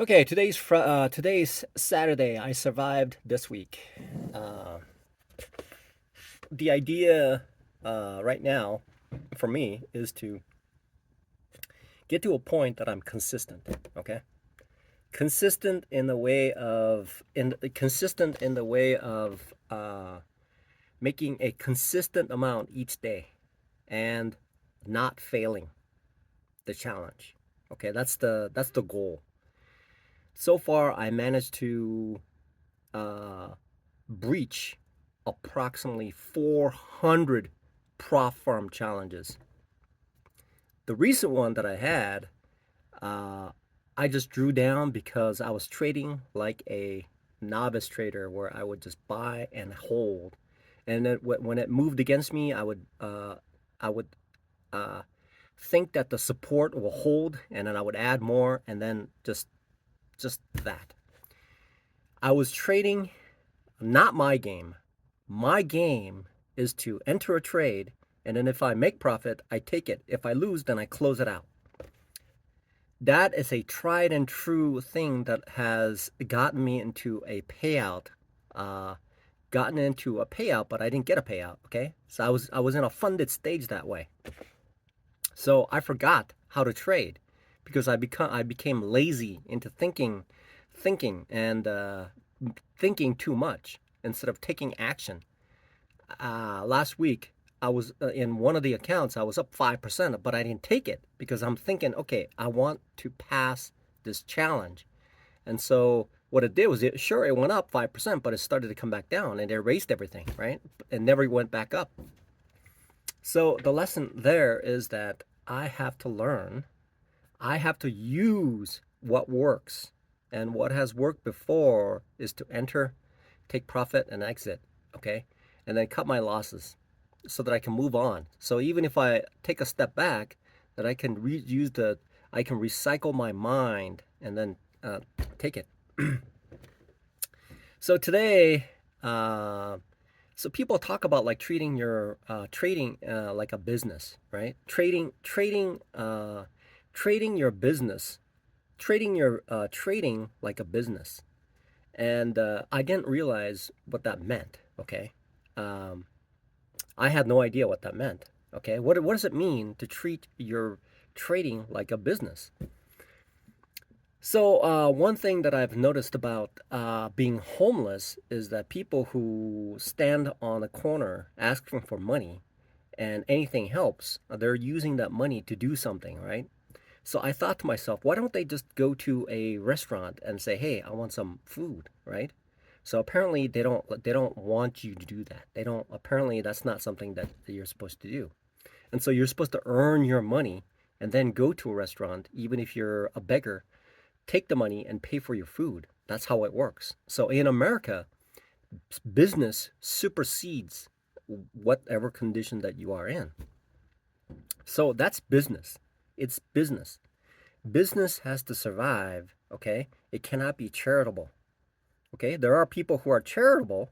Okay, today's Saturday. I survived this week. Uh, the idea right now for me is to get to a point that I'm consistent. Okay, consistent in the way of making a consistent amount each day and not failing the challenge. Okay, that's the goal. So far, I managed to uh, breach approximately 400 prop firm challenges. The recent one that I had, uh, I just drew down because I was trading like a novice trader where I would just buy and hold. And then when it moved against me, I would uh, think that the support will hold, and then I would add more, and then just that. I was trading not my game. My game is to enter a trade, and then if I make profit, I take it. If I lose, then I close it out. That is a tried and true thing that has gotten me into a payout. Uh, but I didn't get a payout. Okay, so I was in a funded stage that way. So I forgot how to trade because I became lazy into thinking and thinking too much instead of taking action. Last week I was in one of the accounts. I was up 5%, but I didn't take it because I'm thinking, okay, I want to pass this challenge. And so what it did was, it went up 5%, but it started to come back down, and it erased everything, right? It never went back up. So the lesson there is that I have to learn. I have to use what works, and what has worked before is to enter, take profit, and exit. Okay, and then cut my losses so that I can move on. So even if I take a step back, that I can recycle my mind and then take it. So today, uh, so people talk about like treating your trading like a business, right? Trading your business, trading like a business, and I didn't realize what that meant. Okay, um, I had no idea what that meant. Okay, what does it mean to treat your trading like a business? So one thing that I've noticed about being homeless is that people who stand on a corner asking for money and anything helps, they're using that money to do something, right? So I thought to myself, why don't they just go to a restaurant and say, "Hey, I want some food," right? So apparently they don't want you to do that. They don't apparently that's not something that you're supposed to do. And so you're supposed to earn your money and then go to a restaurant even if you're a beggar, take the money and pay for your food. That's how it works. So in America, business supersedes whatever condition that you are in. So that's business. It's business. Business has to survive, okay? It cannot be charitable, okay? There are people who are charitable,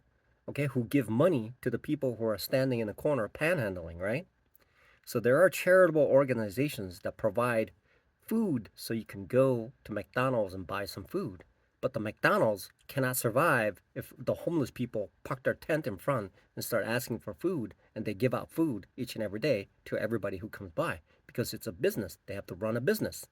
okay, who give money to the people who are standing in the corner panhandling, right? So there are charitable organizations that provide food so you can go to McDonald's and buy some food. But the McDonald's cannot survive if the homeless people park their tent in front and start asking for food, and they give out food each and every day to everybody who comes by because it's a business. They have to run a business.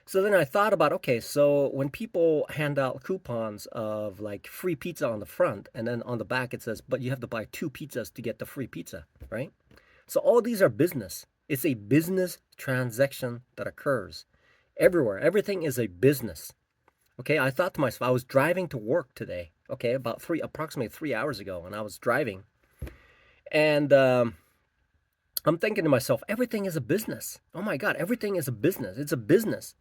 So then I thought about, okay, so when people hand out coupons of like free pizza on the front, and then on the back it says, but you have to buy two pizzas to get the free pizza, right? So all these are business. It's a business transaction that occurs everywhere. Everything is a business. Okay, I thought to myself, I was driving to work today, okay, approximately 3 hours ago, and I was driving, and I'm thinking to myself, everything is a business. Oh my God, everything is a business. It's a business.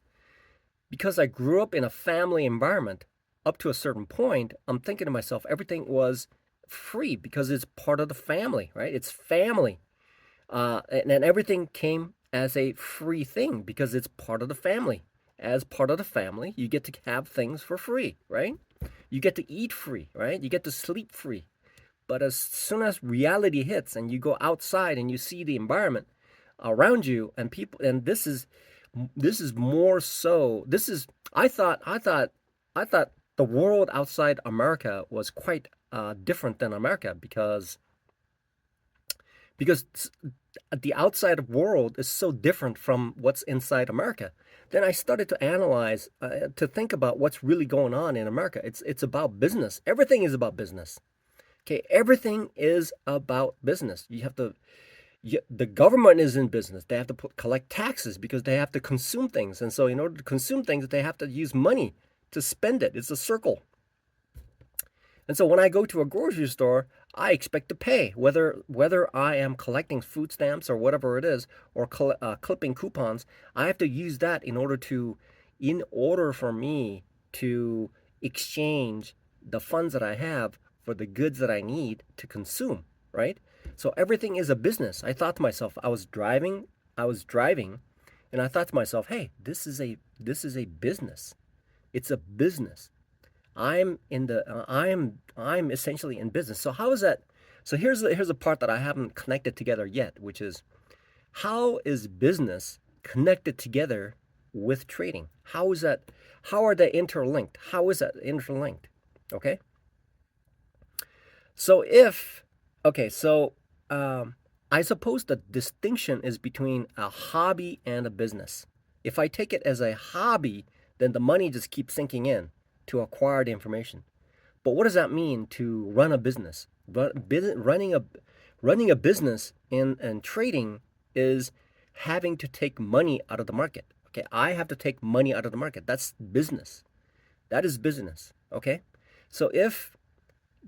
Because I grew up in a family environment up to a certain point, I'm thinking to myself, everything was free because it's part of the family, right? It's family. And everything came as a free thing because it's part of the family. As part of the family, you get to have things for free, right? You get to eat free, right? You get to sleep free. But as soon as reality hits and you go outside and you see the environment around you and people, and this is more so. This is I thought the world outside America was quite different than America because the outside world is so different from what's inside America. Then I started to analyze, to think about what's really going on in America. It's about business. Everything is about business. Okay, everything is about business. The government is in business. They have to collect taxes because they have to consume things, and so in order to consume things, they have to use money to spend it. It's a circle. And so when I go to a grocery store, I expect to pay whether I am collecting food stamps or whatever it is, or clipping coupons. I have to use that in order for me to exchange the funds that I have for the goods that I need to consume, right? So everything is a business. I thought to myself, I was driving, and I thought to myself, hey, this is a business. It's a business. I'm essentially in business. So how is that? So here's a part that I haven't connected together yet, which is, how is business connected together with trading? How is that? How are they interlinked? How is that interlinked? Okay. So if okay, so I suppose the distinction is between a hobby and a business. If I take it as a hobby, then the money just keeps sinking in to acquire the information. But what does that mean to run a business? Running a business in trading is having to take money out of the market. Okay, I have to take money out of the market. That's business. That is business. Okay, so if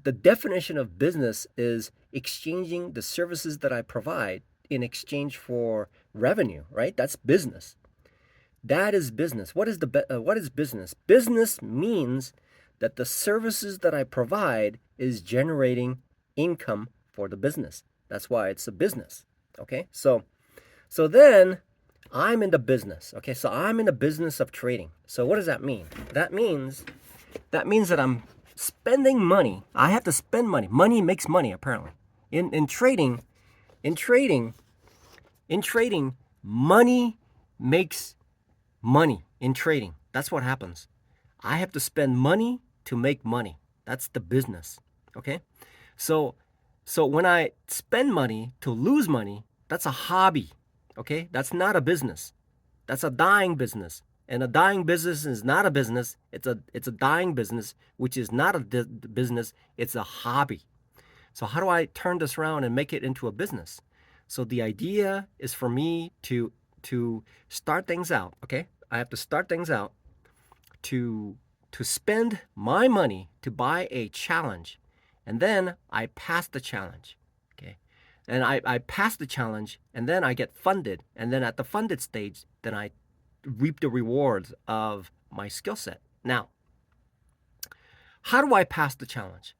the definition of business is exchanging the services that I provide in exchange for revenue, right? That's business. That is business. What is business? Business means that the services that I provide is generating income for the business. That's why it's a business. Okay? So then I'm in the business. Okay? So I'm in the business of trading. So what does that mean? That means that I'm spending money. I have to spend money. Money makes money apparently. In trading, in trading, in trading, money makes money in trading. That's what happens. I have to spend money to make money. That's the business. Okay? So so when I spend money to lose money, that's a hobby. Okay? That's not a business. That's a dying business. And a dying business is not a business. It's a dying business, which is not a business, it's a hobby. So how do I turn this around and make it into a business? So the idea is for me to start things out, okay? I have to start things out to spend my money to buy a challenge, and then I pass the challenge, okay? And I pass the challenge, and then I get funded, and then at the funded stage, then I reap the rewards of my skill set. Now, how do I pass the challenge?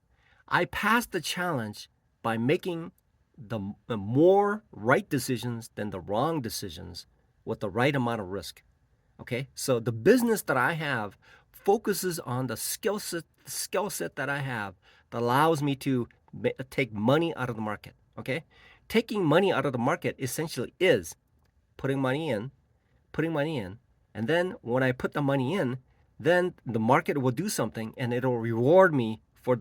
I pass the challenge by making the more right decisions than the wrong decisions with the right amount of risk. Okay, so the business that I have focuses on the skill set that I have that allows me to take money out of the market. Okay, taking money out of the market essentially is putting money in, putting money in, and then when I put the money in, then the market will do something and it'll reward me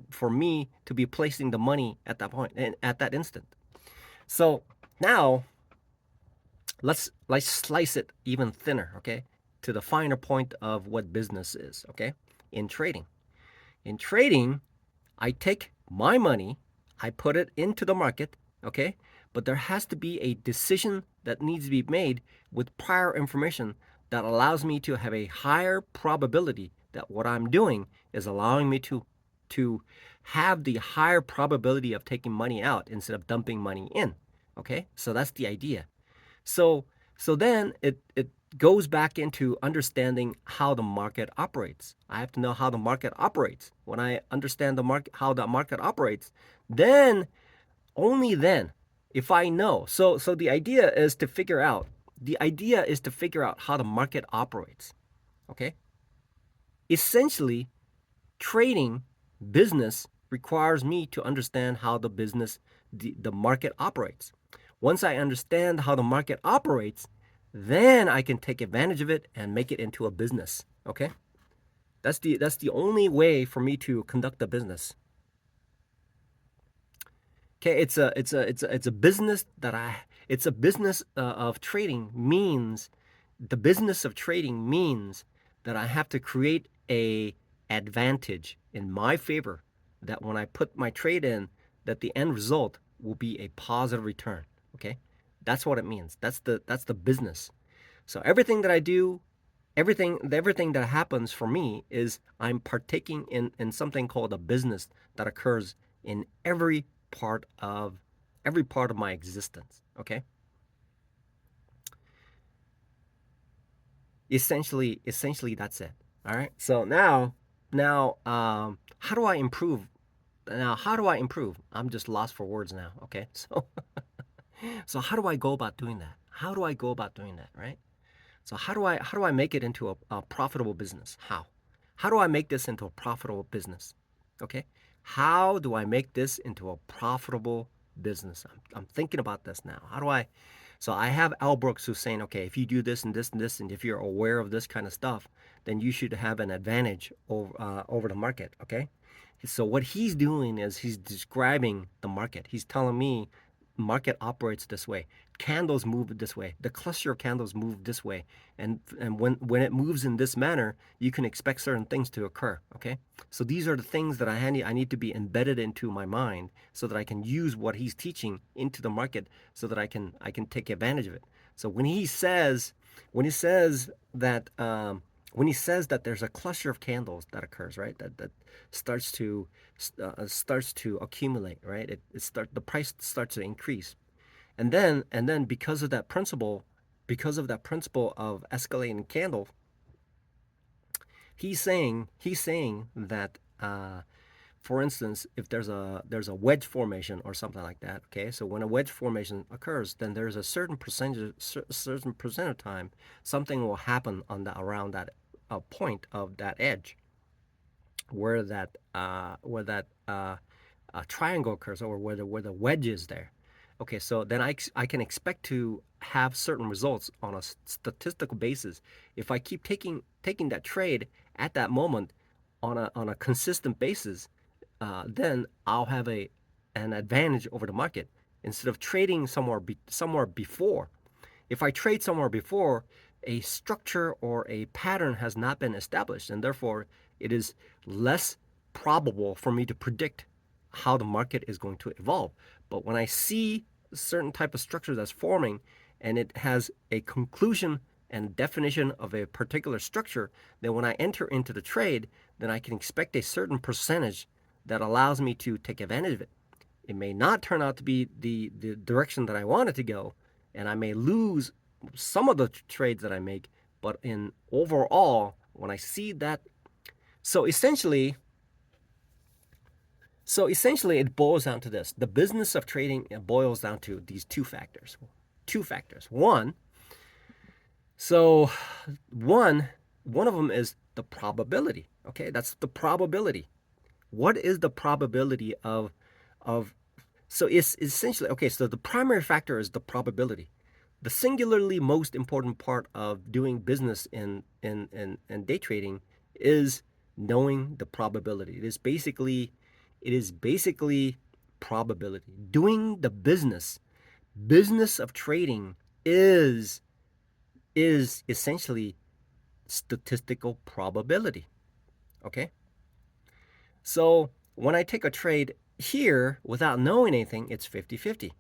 for me to be placing the money at that point and at that instant. So now let's slice it even thinner, okay, to the finer point of what business is, okay? In trading. In trading, I take my money, I put it into the market, okay? But there has to be a decision that needs to be made with prior information that allows me to have a higher probability that what I'm doing is allowing me to have the higher probability of taking money out instead of dumping money in. Okay? So that's the idea. So so then it goes back into understanding how the market operates. I have to know how the market operates. When I understand how the market operates, then only then, if I know. So the idea is to figure out how the market operates. Okay? Essentially, trading business requires me to understand how the market operates. Once I understand how the market operates, then I can take advantage of it and make it into a business. Okay? That's the only way for me to conduct a business. Okay, it's a business that I it's a business of trading means the business of trading means that I have to create a advantage in my favor, that when I put my trade in, that the end result will be a positive return. Okay, that's what it means. That's the business. So everything that I do, everything that happens for me is I'm partaking in something called a business that occurs in part of every part of my existence. Okay, essentially that's it. All right. So now, how do I improve? Now, how do I improve? I'm just lost for words now. Okay, so how do I go about doing that? How do I go about doing that? Right. So how do I make it into a profitable business? How do I make this into a profitable business? Okay. How do I make this into a profitable business? I'm thinking about this now. How do I? So I have Al Brooks who's saying, okay, if you do this and this and this, and if you're aware of this kind of stuff, then you should have an advantage over the market. Okay. So what he's doing is he's describing the market. He's telling me market operates this way. Candles move this way. The cluster of candles move this way. And when it moves in this manner, you can expect certain things to occur. Okay? So these are the things that I need to be embedded into my mind so that I can use what he's teaching into the market so that I can take advantage of it. So when he says that when he says that there's a cluster of candles that occurs, right? That starts to starts to accumulate, right? The price starts to increase, and then because of that principle of escalating candle, he's saying that for instance, if there's a wedge formation or something like that, okay? So when a wedge formation occurs, then there's a certain percent of time something will happen on the around that point of that edge where that triangle occurs, or where the wedge is there. Okay, so then I can expect to have certain results on a statistical basis if I keep taking that trade at that moment on a consistent basis. Then I'll have an advantage over the market instead of trading somewhere before. If I trade somewhere before, a structure or a pattern has not been established, and therefore it is less probable for me to predict how the market is going to evolve. But when I see a certain type of structure that's forming and it has a conclusion and definition of a particular structure, then when I enter into the trade, then I can expect a certain percentage that allows me to take advantage of it. It may not turn out to be the direction that I want it to go, and I may lose some of the trades that I make, but in overall, when I see that, so essentially, it boils down to this. The business of trading boils down to these two factors. Two factors. So one one of them is the probability. Okay, that's the probability. What is the probability of so it's essentially okay, so the primary factor is the probability. The singularly most important part of doing business in day trading is knowing the probability. It is basically probability. Doing the business of trading is is essentially statistical probability. Okay? So when I take a trade here without knowing anything, it's 50-50.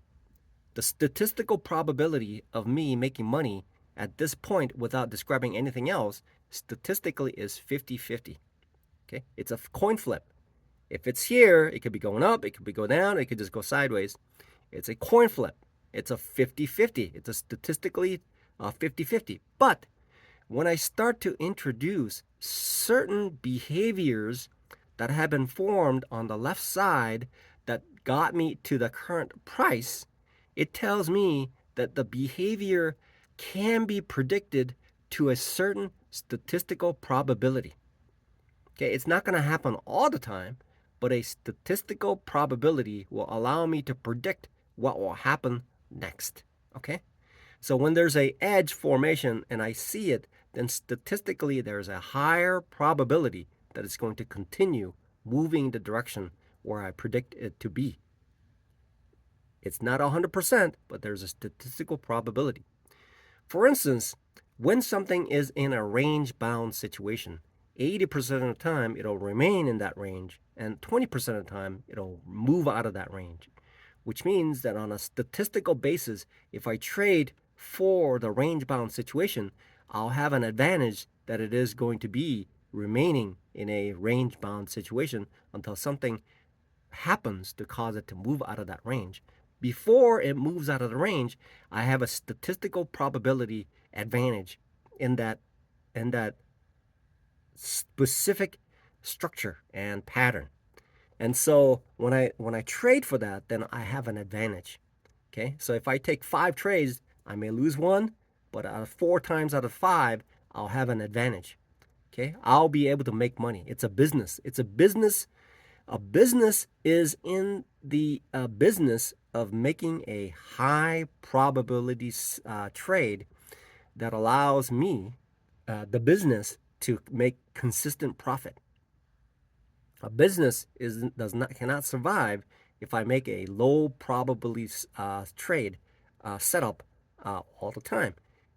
The statistical probability of me making money at this point without describing anything else statistically is 50-50. Okay? It's a coin flip. If it's here, it could be going up, it could be going down, it could just go sideways. It's a coin flip. It's a 50-50. It's a statistically 50-50. But when I start to introduce certain behaviors that have been formed on the left side that got me to the current price, it tells me that the behavior can be predicted to a certain statistical probability. Okay, it's not going to happen all the time, but a statistical probability will allow me to predict what will happen next. Okay? So when there's a edge formation and I see it, then statistically there's a higher probability that it's going to continue moving in the direction where I predict it to be. It's not 100%, but there's a statistical probability. For instance, when something is in a range bound situation, 80% of the time it'll remain in that range, and 20% of the time it'll move out of that range, which means that on a statistical basis, if I trade for the range bound situation, I'll have an advantage that it is going to be remaining in a range bound situation until something happens to cause it to move out of that range. Before it moves out of the range, I have a statistical probability advantage in that specific structure and pattern. And so when I trade for that, then I have an advantage. Okay? So if I take 5 trades, I may lose one, but out of 4 times out of 5, I'll have an advantage. Okay? I'll be able to make money. It's a business. It's a business. A business is in the business of making a high probability trade that allows me, the business, to make consistent profit. A business does not cannot survive if I make a low probability trade setup all the time.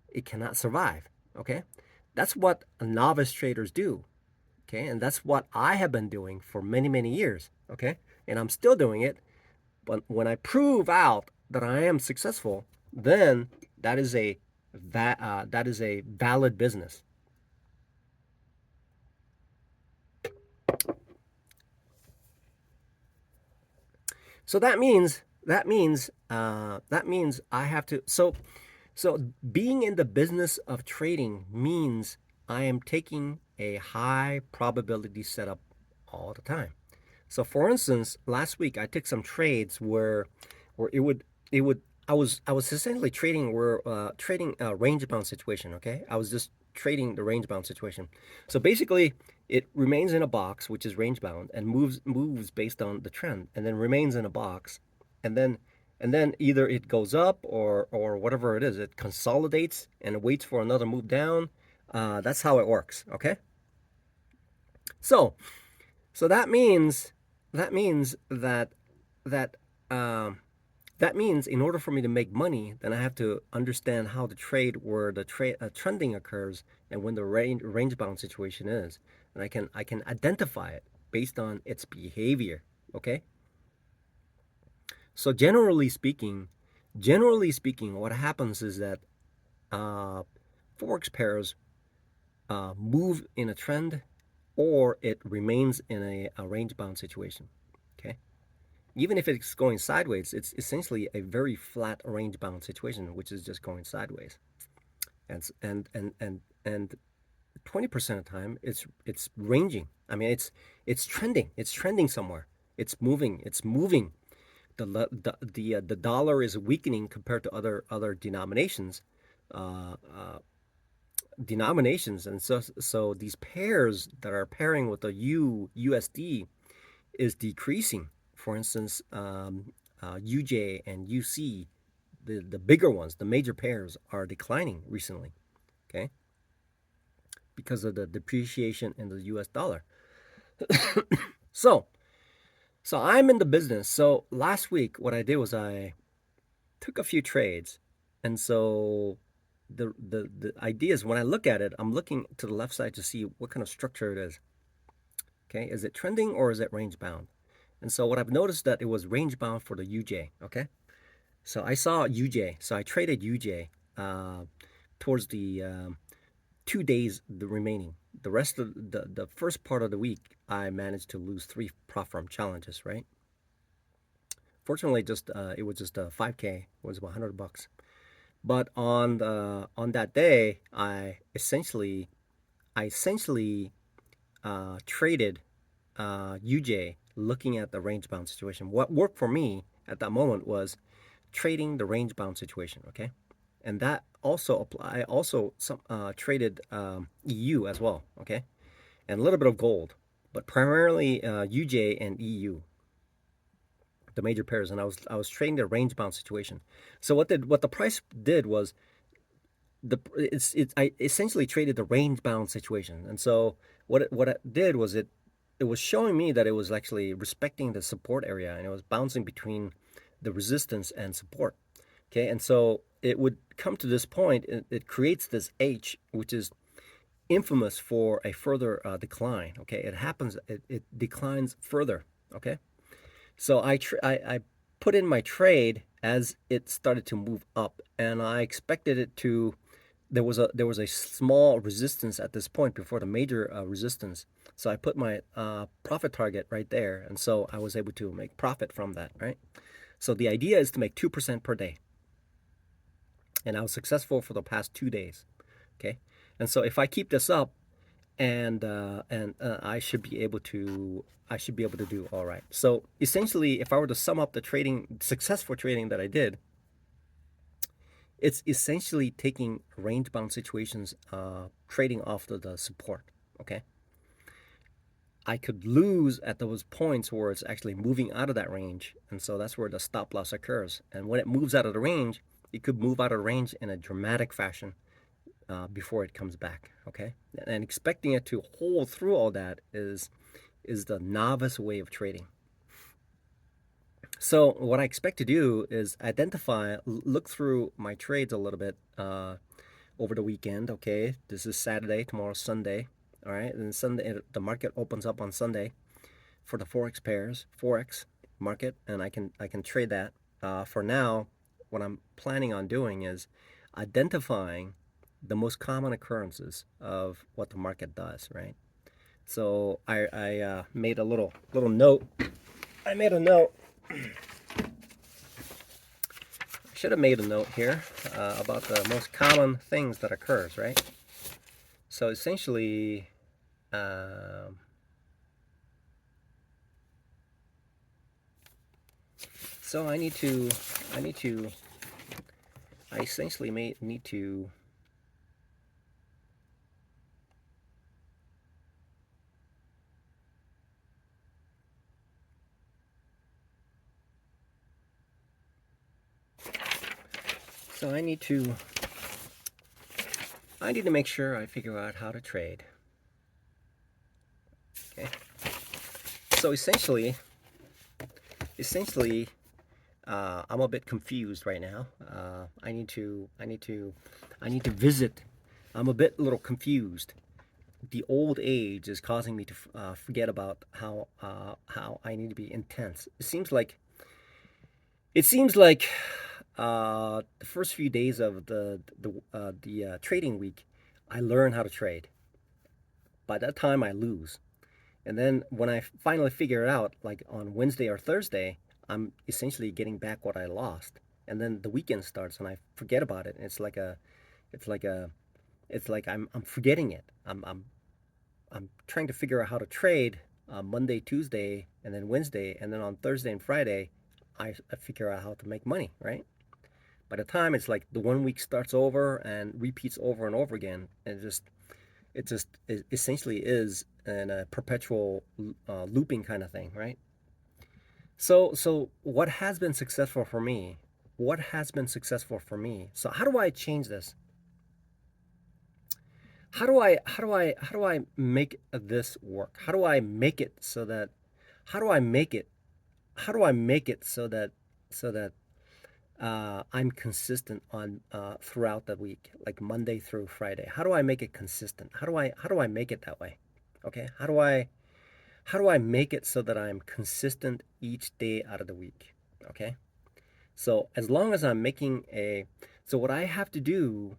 It cannot survive. Okay, that's what novice traders do. Okay, and that's what I have been doing for many years. Okay, and I'm still doing it. But when I prove out that I am successful, then that is a valid business. So that means I have to. So being in the business of trading means I am taking a high probability setup all the time. So for instance, last week I took some trades where it would I was essentially trading a range bound situation. Okay, I was just trading the range bound situation. So basically, it remains in a box which is range bound and moves based on the trend, and then remains in a box, and then either it goes up or whatever it is, it consolidates and it waits for another move down. That's how it works. Okay, so so that um, that means in order for me to make money, then I have to understand how to trade where the trending occurs and when the range bound situation is, and I can identify it based on its behavior. Okay, so generally speaking, what happens is that uh, forex pairs move in a trend or it remains in a range bound situation. Okay, even if it's going sideways, it's essentially a very flat range bound situation, which is just going sideways. And 20% of the time, it's ranging. I mean, it's trending. It's trending somewhere. It's moving. It's moving. The dollar is weakening compared to other uh, uh, denominations, and so these pairs that are pairing with the USD is decreasing. For instance, UJ and UC, the bigger ones, the major pairs, are declining recently. Okay, because of the depreciation in the U.S. dollar. So, so I'm in the business. So last week, what I did was I took a few trades, and so the idea is when I look at it, I'm looking to the left side to see what kind of structure it is. Okay, is it trending or is it range bound? And so what I've noticed that it was range bound for the UJ. Okay, so I saw UJ, so I traded UJ towards the 2 days the remaining. The rest of the first part of the week, I managed to lose 3 prop firm challenges. Right. Fortunately, just it was just a 5K. It was about $100. But on that day, I essentially traded UJ looking at the range bound situation. What worked for me at that moment was trading the range bound situation. Okay, and that also apply. I also traded EU as well. Okay, and a little bit of gold, but primarily UJ and EU, the major pairs, and I was trading the range bound situation. So what the price did was I essentially traded the range bound situation, and so what it did was it was showing me that it was actually respecting the support area, and it was bouncing between the resistance and support. Okay, and so it would come to this point. It creates this H, which is infamous for a further decline. Okay, it happens. It declines further. Okay, so I put in my trade as it started to move up, and I expected it to. There was a small resistance at this point before the major resistance. So I put my profit target right there, and so I was able to make profit from that. Right. So the idea is to make 2% per day, and I was successful for the past 2 days. Okay, and so if I keep this up, and I should be able to do all right. So essentially, if I were to sum up the trading successful trading that I did, it's essentially taking range bound situations, trading off the support. Okay, I could lose at those points where it's actually moving out of that range, and so that's where the stop loss occurs. And when it moves out of the range, it could move out of range in a dramatic fashion before it comes back. Okay, and expecting it to hold through all that is the novice way of trading. So what I expect to do is look through my trades a little bit over the weekend. Okay, this is Saturday, tomorrow's Sunday. All right, and Sunday the market opens up on Sunday for the forex market, and I can trade that. For now, what I'm planning on doing is identifying the most common occurrences of what the market does. Right. So I made a little note. I made a note. I should have made a note here about the most common things that occurs, right? So essentially, um, so I essentially need to. So I need to make sure I figure out how to trade. Okay. So essentially, I'm a bit confused right now. I need to visit. I'm a little confused. The old age is causing me to forget about how I need to be intense. It seems like the first few days of the trading week, I learn how to trade. By that time, I lose. And then when I finally figure it out, like on Wednesday or Thursday, I'm essentially getting back what I lost. And then the weekend starts, and I forget about it. And it's like a, it's like I'm forgetting it. I'm trying to figure out how to trade Monday, Tuesday, and then Wednesday, and then on Thursday and Friday, I figure out how to make money. Right. By the time it's like the 1 week starts over and repeats over and over again, and it essentially is in a perpetual looping kind of thing, right? So what has been successful for me? What has been successful for me? So how do I change this? How do I make this work? How do I make it so that how do I make it how do I make it so that I'm consistent on throughout the week, like Monday through Friday. How do I make it consistent? How do I make it that way? Okay, how do I make it so that I'm consistent each day out of the week? Okay, so as long as I'm making a so what I have to do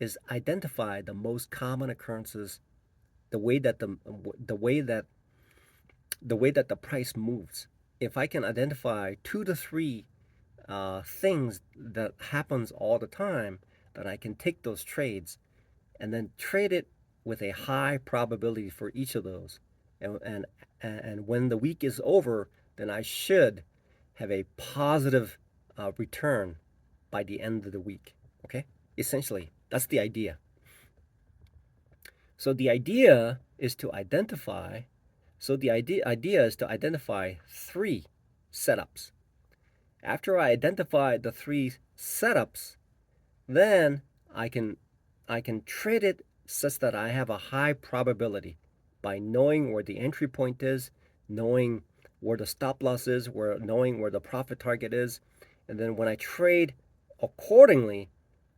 is identify the most common occurrences, the way that the way that the way that the price moves. If I can identify 2 to 3 things that happens all the time, then I can take those trades and then trade it with a high probability for each of those. And when the week is over, then I should have a positive return by the end of the week. Okay, essentially that's the idea. So the idea is to identify. So the idea is to identify 3 setups. After I identify the 3 setups, Then I can I can trade it such that I have a high probability by knowing where the entry point is, knowing where the stop loss is, where knowing where the profit target is, and then when I trade accordingly,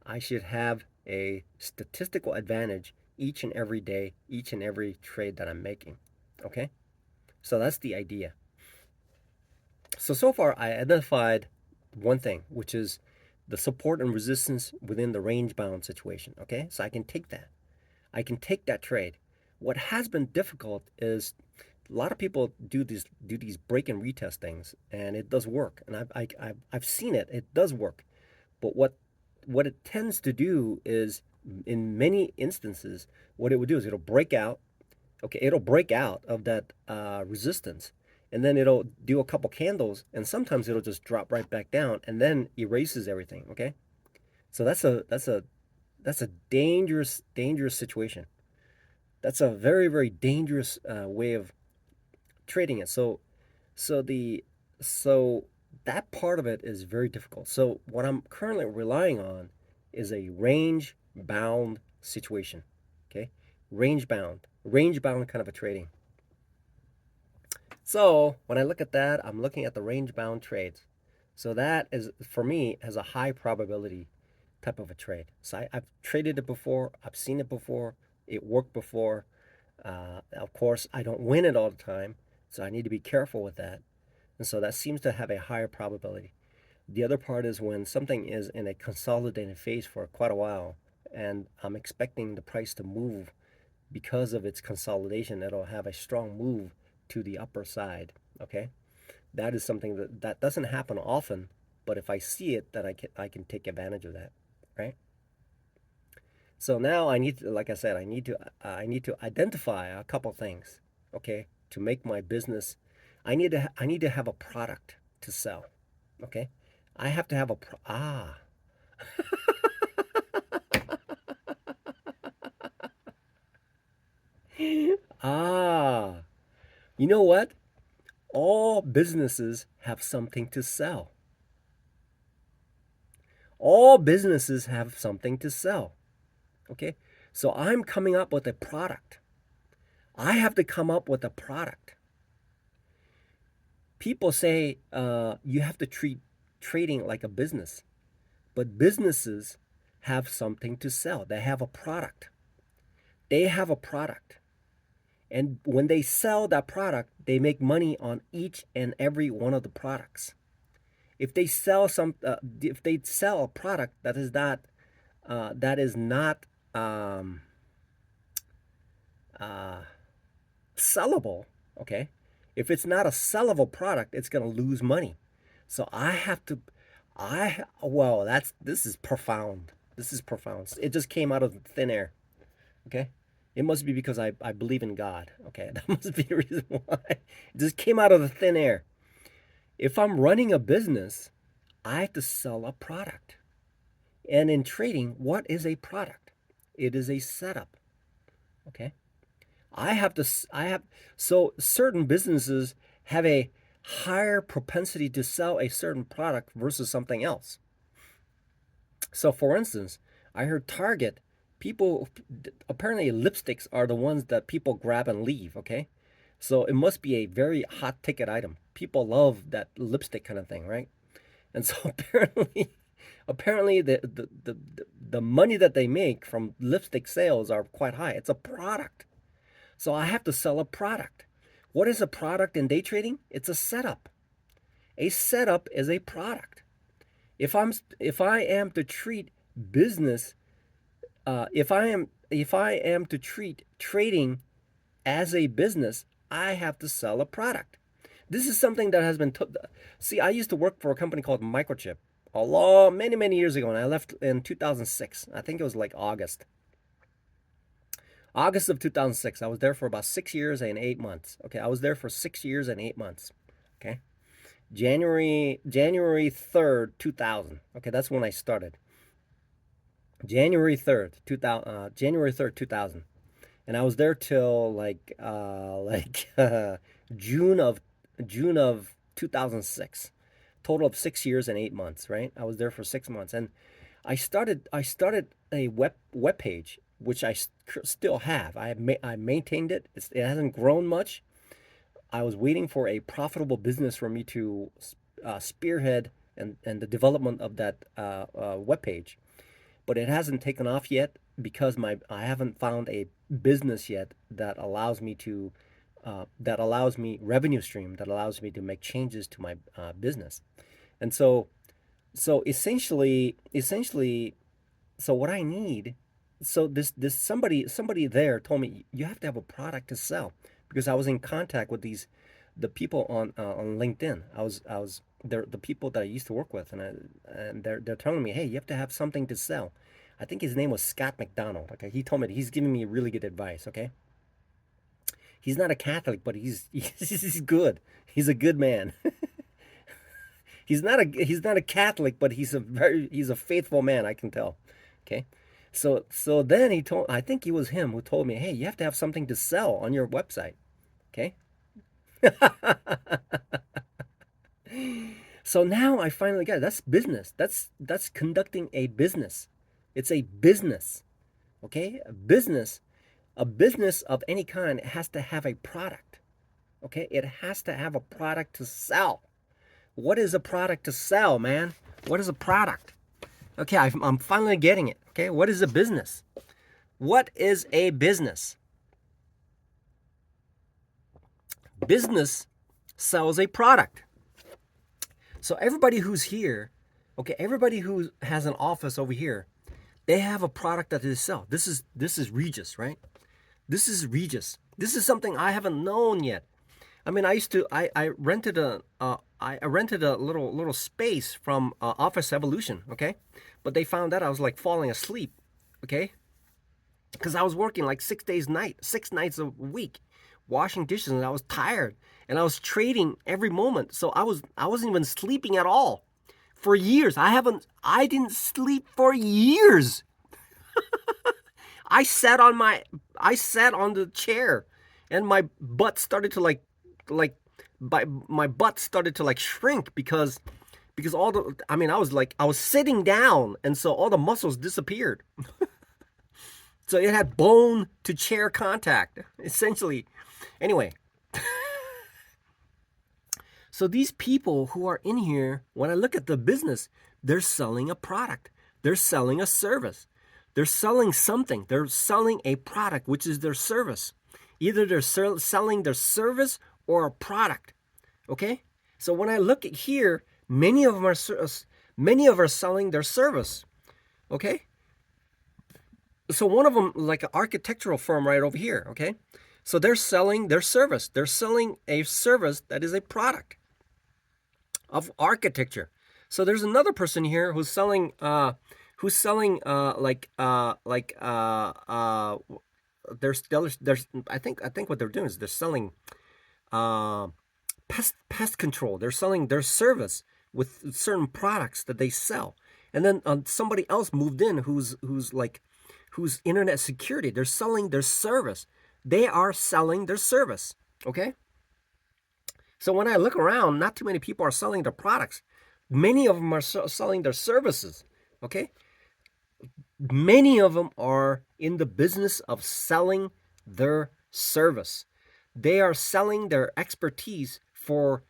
I should have a statistical advantage each and every day, each and every trade that I'm making. Okay? So that's the idea. So far I identified one thing, which is the support and resistance within the range bound situation. Okay, so I can take that. I can take that trade. What has been difficult is a lot of people do these break and retest things, and it does work. And I've seen it. It does work. But what it tends to do is, in many instances, what it would do is it'll break out. Okay, it'll break out of that resistance, and then it'll do a couple candles, and sometimes it'll just drop right back down, and then erases everything. Okay, so that's a dangerous situation. That's a very very dangerous way of trading it. So the so that part of it is very difficult. So what I'm currently relying on is a range bound situation. Okay, range bound kind of a trading. So when I look at that, I'm looking at the range bound trades. So that is, for me, has a high probability type of a trade. So I've traded it before, I've seen it before, it worked before. Of course, I don't win it all the time, so I need to be careful with that. And so that seems to have a higher probability. The other part is when something is in a consolidated phase for quite a while, and I'm expecting the price to move because of its consolidation, it'll have a strong move to the upper side. Okay, that is something that doesn't happen often, but if I see it, then I can take advantage of that, right? So now I need to, like I said, I need to identify a couple things, okay, to make my business. I need to have a product to sell, okay. I have to have a ah. You know what? All businesses have something to sell. All businesses have something to sell. Okay? So I'm coming up with a product. I have to come up with a product. People say you have to treat trading like a business, but businesses have something to sell. They have a product. They have a product. And when they sell that product, they make money on each and every one of the products. If they sell a product that is not um, uh, sellable, okay, if it's not a sellable product, it's going to lose money. So I have to, I well, that's this is profound. This is profound. It just came out of thin air. Okay, it must be because I believe in God. Okay, that must be the reason why. It just came out of the thin air. If I'm running a business, I have to sell a product. And in trading, what is a product? It is a setup. Okay. I have to, I have, so certain businesses have a higher propensity to sell a certain product versus something else. So, for instance, I heard Target, people, apparently lipsticks are the ones that people grab and leave. Okay. So it must be a very hot ticket item. People love that lipstick kind of thing, right? And so apparently the money that they make from lipstick sales are quite high. It's a product. So I have to sell a product. What is a product in day trading? It's a setup. A setup is a product. If I am to treat business, if I am to treat trading as a business, I have to sell a product. This is something that has been see, I used to work for a company called Microchip a long many years ago, and I left in 2006. I think it was like August of 2006. I was there for about 6 years and 8 months. Okay, I was there for 6 years and 8 months. Okay, January 3rd, 2000. Okay, that's when I started. January 3rd, 2000. And I was there till June of June of 2006. Total of 6 years and 8 months, right? I was there for 6 months, and I started a web page, which still have. I maintained it. It hasn't grown much. I was waiting for a profitable business for me to spearhead and the development of that web page, but it hasn't taken off yet because my I haven't found a business yet that allows me to that allows me revenue stream that allows me to make changes to my business. And so essentially, so what I need, so this somebody there told me you have to have a product to sell, because I was in contact with the people on LinkedIn. I was they're the people that I used to work with, and they're telling me, hey, you have to have something to sell. I think his name was Scott McDonald. Okay, he told me, he's giving me really good advice. Okay, he's not a Catholic, but he's good. He's a good man. He's not a Catholic, but he's a faithful man. I can tell. Okay, so then he told, I think it was him who told me, hey, you have to have something to sell on your website. Okay. So now I finally got it. That's business. That's conducting a business. It's a business. Okay, a business of any kind has to have a product. Okay, it has to have a product to sell. What is a product to sell, man? What is a product? Okay, I'm finally getting it. Okay, what is a business? What is a business? Business sells a product. So everybody who's here, okay, everybody who has an office over here, they have a product that they sell. This is Regis, right? This is Regis. This is something I haven't known yet. I mean, I rented a little space from Office Evolution, okay? But they found out I was like falling asleep, okay? Because I was working like 6 nights a week, washing dishes, and I was tired, and I was trading every moment. So I wasn't even sleeping at all for years. I didn't sleep for years. I sat on the chair, and my butt started to my butt started to like shrink because all the I mean I was sitting down, and so all the muscles disappeared. So it had bone to chair contact, essentially. Anyway, so these people who are in here, when I look at the business, they're selling a product. They're selling a service. They're selling something. They're selling a product, which is their service. Either they're selling their service or a product. Okay? So when I look at here, many of them are selling their service. Okay? So one of them, like an architectural firm right over here, okay? So they're selling their service. They're selling a service that is a product of architecture. So there's another person here who's selling there's I think what they're doing is they're selling uh pest control. They're selling their service with certain products that they sell. And then somebody else moved in who's internet security. They're selling their service. They are selling their service. Okay? So when I look around, not too many people are selling their products. Many of them are selling their services. Okay? Many of them are in the business of selling their service. They are selling their expertise for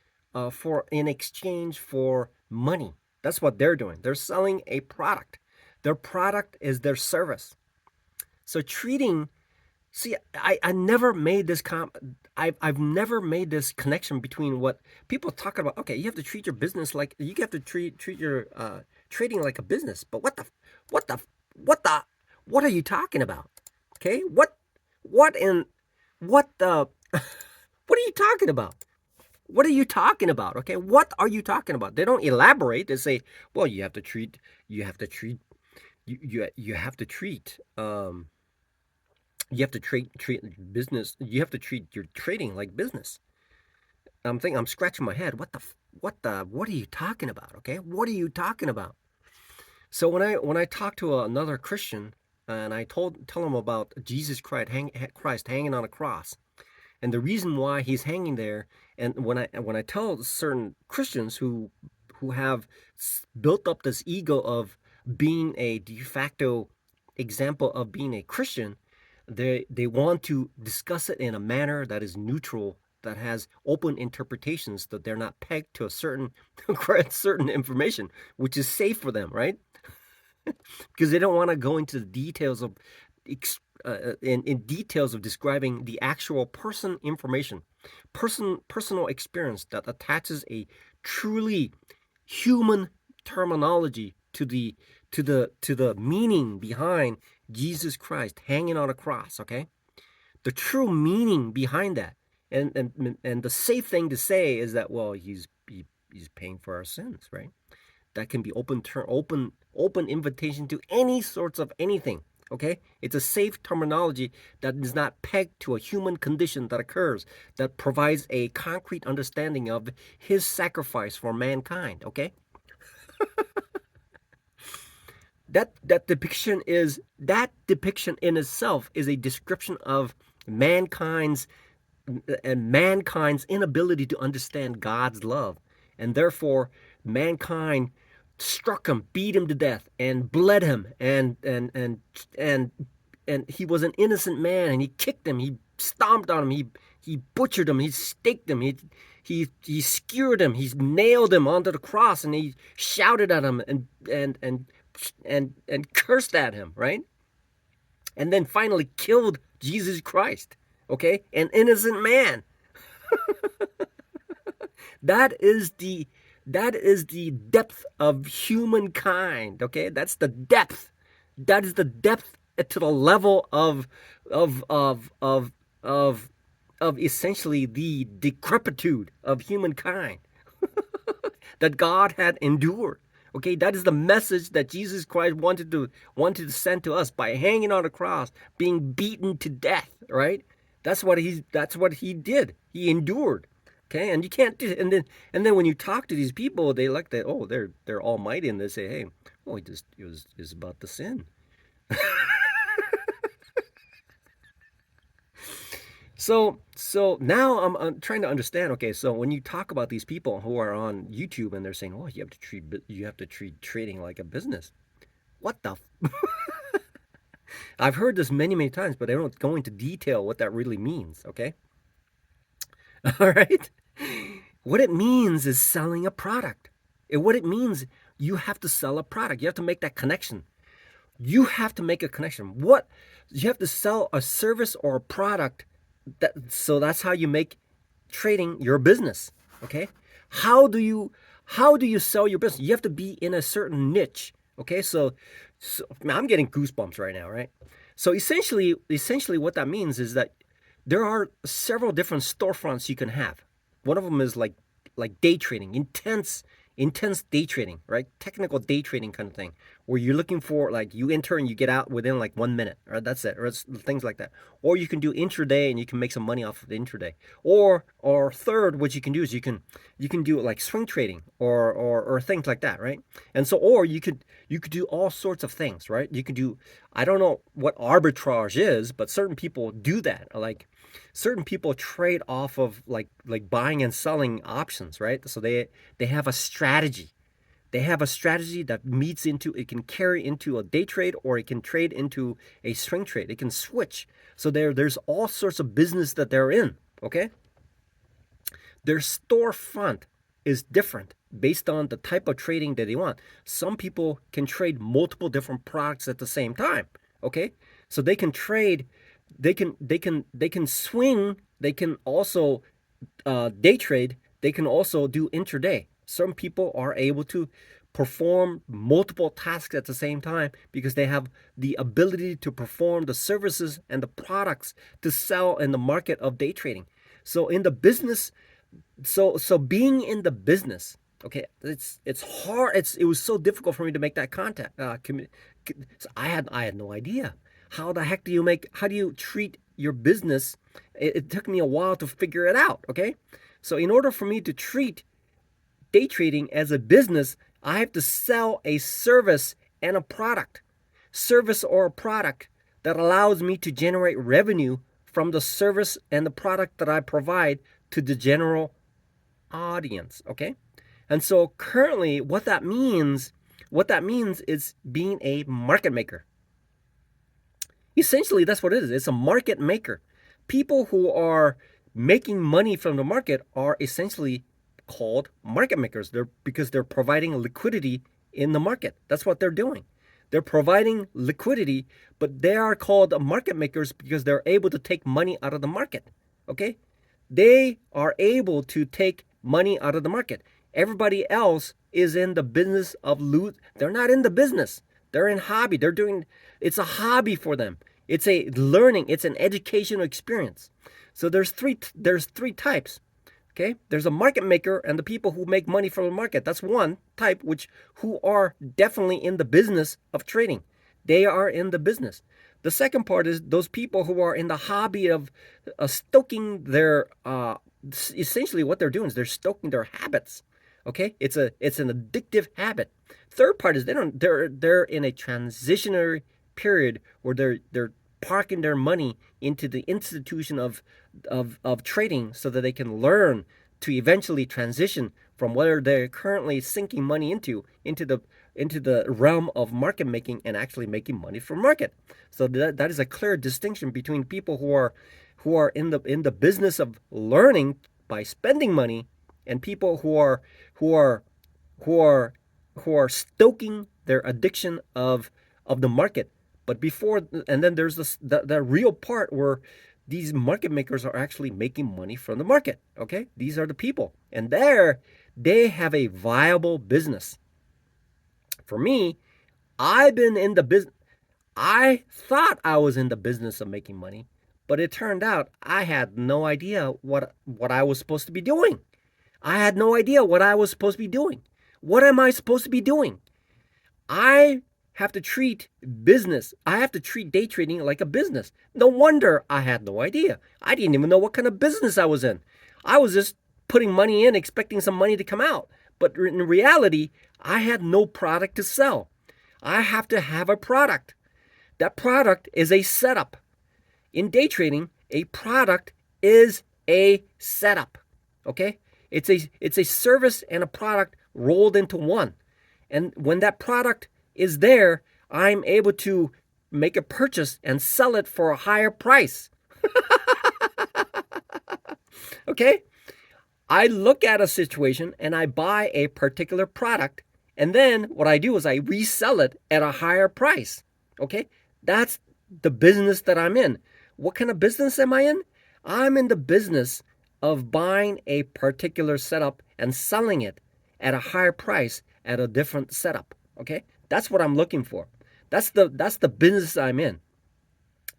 in exchange for money. That's what they're doing. They're selling a product. Their product is their service. So I never made this I've never made this connection between what people talk about. Okay, you have to treat your business like you have to treat your trading like a business. But what the what the what are you talking about? Okay, what the what are you talking about? What are you talking about? Okay, what are you talking about? They don't elaborate. They say, well, you have to treat you have to treat you have to treat business. You have to treat your trading like business. I'm scratching my head. What are you talking about? Okay, what are you talking about? So when I talk to another Christian and I tell him about Jesus Christ hanging on a cross, and the reason why he's hanging there, and when I tell certain Christians who have built up this ego of being a de facto example of being a Christian, they want to discuss it in a manner that is neutral, that has open interpretations, that they're not pegged to a certain certain information, which is safe for them, right? Because they don't want to go into the details of in details of describing the actual personal experience that attaches a truly human terminology to the meaning behind Jesus Christ hanging on a cross. Okay, the true meaning behind that, and the safe thing to say is that, well, he's paying for our sins, right? That can be open invitation to any sorts of anything. Okay, it's a safe terminology that is not pegged to a human condition that occurs, that provides a concrete understanding of his sacrifice for mankind. Okay, that depiction in itself is a description of mankind's mankind's inability to understand God's love, and therefore mankind struck him, beat him to death, and bled him, and and he was an innocent man, and he kicked him, he stomped on him, he butchered him, he staked him, he skewered him, he nailed him onto the cross, and he shouted at him and cursed at him, right? And then finally killed Jesus Christ. Okay, an innocent man. That is the depth of humankind. Okay, that's the depth. That is the depth to the level of of of of of essentially the decrepitude of humankind that God had endured. Okay, that is the message that Jesus Christ wanted to send to us by hanging on a cross, being beaten to death. Right? That's what he did. He endured. Okay, and you can't do. And then when you talk to these people, they like that. Oh, they're almighty, and they say, hey, oh, it was about the sin. So now I'm trying to understand. Okay, so when you talk about these people who are on YouTube and they're saying, "Oh, you have to treat trading like a business." What the? I've heard this many times, but I don't go into detail what that really means. Okay, all right. What it means is selling a product. What it means, you have to sell a product. You have to make that connection. You have to make a connection. What you have to sell a service or a product so that's how you make trading your business. Okay, how do you sell your business? You have to be in a certain niche. Okay, so I'm getting goosebumps right now, right? So essentially what that means is that there are several different storefronts you can have. One of them is like day trading, intense day trading, right? Technical day trading kind of thing, where you're looking for, like, you enter and you get out within like 1 minute, right? That's it, or it's things like that. Or you can do intraday and you can make some money off of the intraday. Or third, what you can do is you can do like swing trading or things like that, right? And so, or you could do all sorts of things, right? You could do, I don't know what arbitrage is, but certain people do that. Like certain people trade off of like buying and selling options, right? So they have a strategy. They have a strategy that meets into, it can carry into a day trade, or it can trade into a swing trade. It can switch. So there's all sorts of business that they're in. Okay, their storefront is different based on the type of trading that they want. Some people can trade multiple different products at the same time. Okay, so they can trade, they can swing, they can also day trade, they can also do intraday. Some people are able to perform multiple tasks at the same time because they have the ability to perform the services and the products to sell in the market of day trading. So in the business, so being in the business, okay, it's hard. It was so difficult for me to make that contact. So I had no idea. How the heck do you make? How do you treat your business? It took me a while to figure it out. Okay, so in order for me to treat day trading as a business, I have to sell a service and a product, service or a product that allows me to generate revenue from the service and the product that I provide to the general audience. Okay, and so currently what that means, What that means is being a market maker. Essentially, that's what it is. It's a market maker. People who are making money from the market are essentially called market makers. They're because they're providing liquidity in the market. That's what they're doing. They're providing liquidity, but they are called market makers because they're able to take money out of the market. Okay? They are able to take money out of the market. Everybody else is in the business of loot. They're not in the business. They're in hobby. They're doing it's a hobby for them. It's a learning, it's an educational experience. So there's three types. Okay? There's a market maker and the people who make money from the market. That's one type which who are definitely in the business of trading. They are in the business. The second part is those people who are in the hobby of stoking their essentially what they're doing is they're stoking their habits. Okay? It's an addictive habit. Third part is they're in a transitionary period where they're parking their money into the institution of trading so that they can learn to eventually transition from where they're currently sinking money into the realm of market making and actually making money from market. So that is a clear distinction between people who are in the business of learning by spending money and people who are who are who are stoking their addiction of the market. But before and then there's the real part where these market makers are actually making money from the market. Okay, these are the people, and they have a viable business. For me, I've been in the business. I thought I was in the business of making money, but it turned out I had no idea what I was supposed to be doing. I had no idea what I was supposed to be doing. What am I supposed to be doing? I have to treat I have to treat day trading like a business. No wonder I had no idea. I didn't even know what kind of business I was in. I was just putting money in, expecting some money to come out. But in reality, I had no product to sell. I have to have a product. That product is a setup. In day trading, a product is a setup. Okay? It's a service and a product rolled into one. And when that product is there, I'm able to make a purchase and sell it for a higher price. Okay? I look at a situation and I buy a particular product, and then what I do is I resell it at a higher price. Okay? That's the business that I'm in. What kind of business am I in? I'm in the business of buying a particular setup and selling it at a higher price at a different setup. Okay? That's what I'm looking for. That's the business I'm in.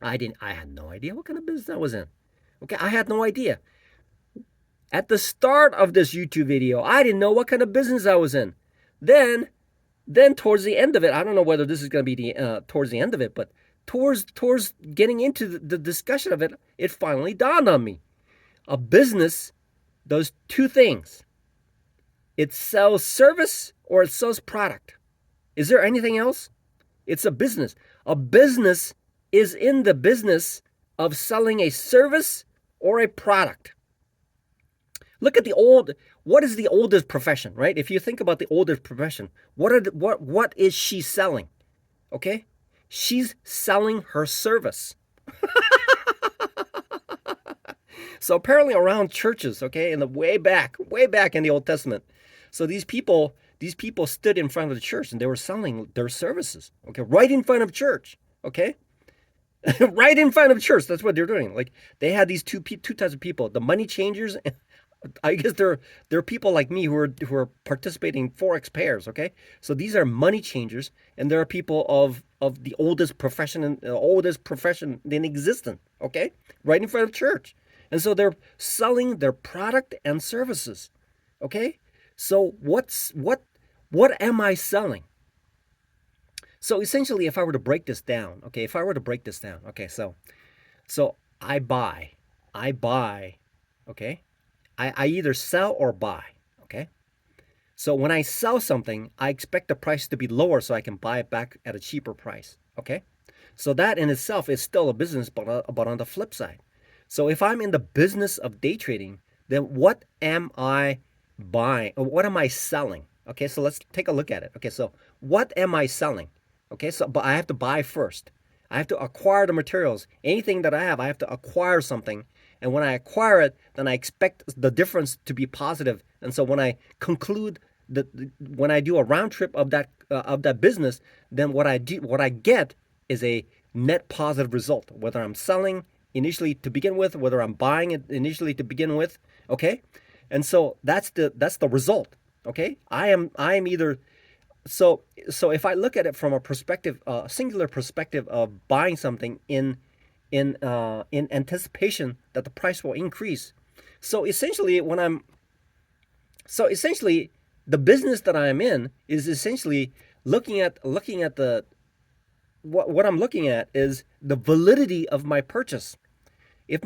I had no idea what kind of business I was in. Okay? I had no idea. At the start of this YouTube video, I didn't know what kind of business I was in. Then towards the end of it, I don't know whether this is going to be towards the end of it, but towards getting into the discussion of it, it finally dawned on me. A business does two things. It sells service or it sells product. Is there anything else? It's a business. A business is in the business of selling a service or a product. Look at what is the oldest profession, right? If you think about the oldest profession, what is she selling? Okay? She's selling her service. So apparently around churches, okay, in the way back in the Old Testament. So these people stood in front of the church and they were selling their services, okay, right in front of church, okay? Right in front of church. That's what they're doing. Like they had these two types of people, the money changers. I guess they're people like me who are participating in forex pairs. Okay, so these are money changers, and there are people of the oldest profession in existence. Okay, right in front of church, and so they're selling their product and services. Okay, so what am I selling? So essentially, if I were to break this down, okay, so I buy, okay. I either sell or buy. Okay. So when I sell something, I expect the price to be lower so I can buy it back at a cheaper price. Okay. So that in itself is still a business, but on the flip side. So if I'm in the business of day trading, then what am I buying? Or what am I selling? Okay. So let's take a look at it. Okay. So what am I selling? Okay, so but I have to buy first. I have to acquire the materials. Anything that I have to acquire something. And when I acquire it, then I expect the difference to be positive. And so when I conclude when I do a round trip of that business, then what I get is a net positive result. Whether I'm selling initially to begin with, whether I'm buying it initially to begin with, okay? And so that's the result. Okay, I am either so if I look at it from a perspective, singular perspective of buying something in anticipation that the price will increase. So essentially, essentially the business that I am in is essentially looking at the what I'm looking at is the validity of my purchase. If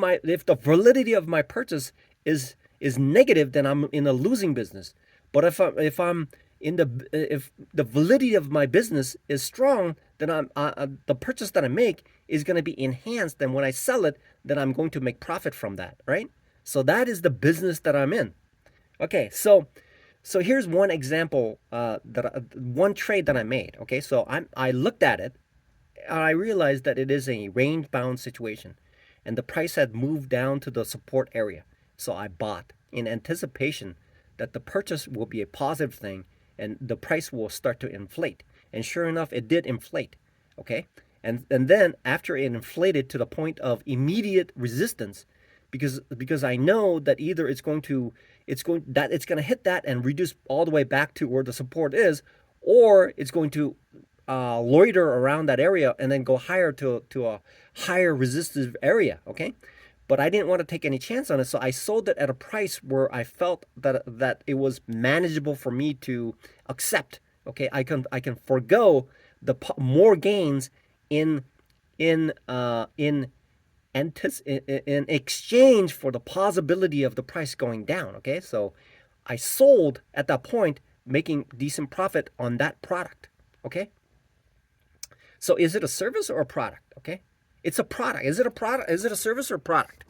the validity of my purchase is negative, then I'm in a losing business. But if I'm in the if the validity of my business is strong, then the purchase that I make is going to be enhanced, and when I sell it, then I'm going to make profit from that, right? So that is the business that I'm in. Okay, so here's one example, one trade that I made. Okay, so I looked at it, I realized that it is a range bound situation and the price had moved down to the support area. So I bought in anticipation that the purchase will be a positive thing and the price will start to inflate. And sure enough, it did inflate. Okay. And then after it inflated to the point of immediate resistance, because I know that either it's going to hit that and reduce all the way back to where the support is, or it's going to loiter around that area and then go higher to a higher resistive area. Okay, but I didn't want to take any chance on it, so I sold it at a price where I felt that it was manageable for me to accept. Okay, I can forego the more gains in in uh, in in exchange for the possibility of the price going down. Okay, so I sold at that point, making decent profit on that product. Okay, so is it a service or a product? Okay, it's a product. Is it a product? Is it a service or a product?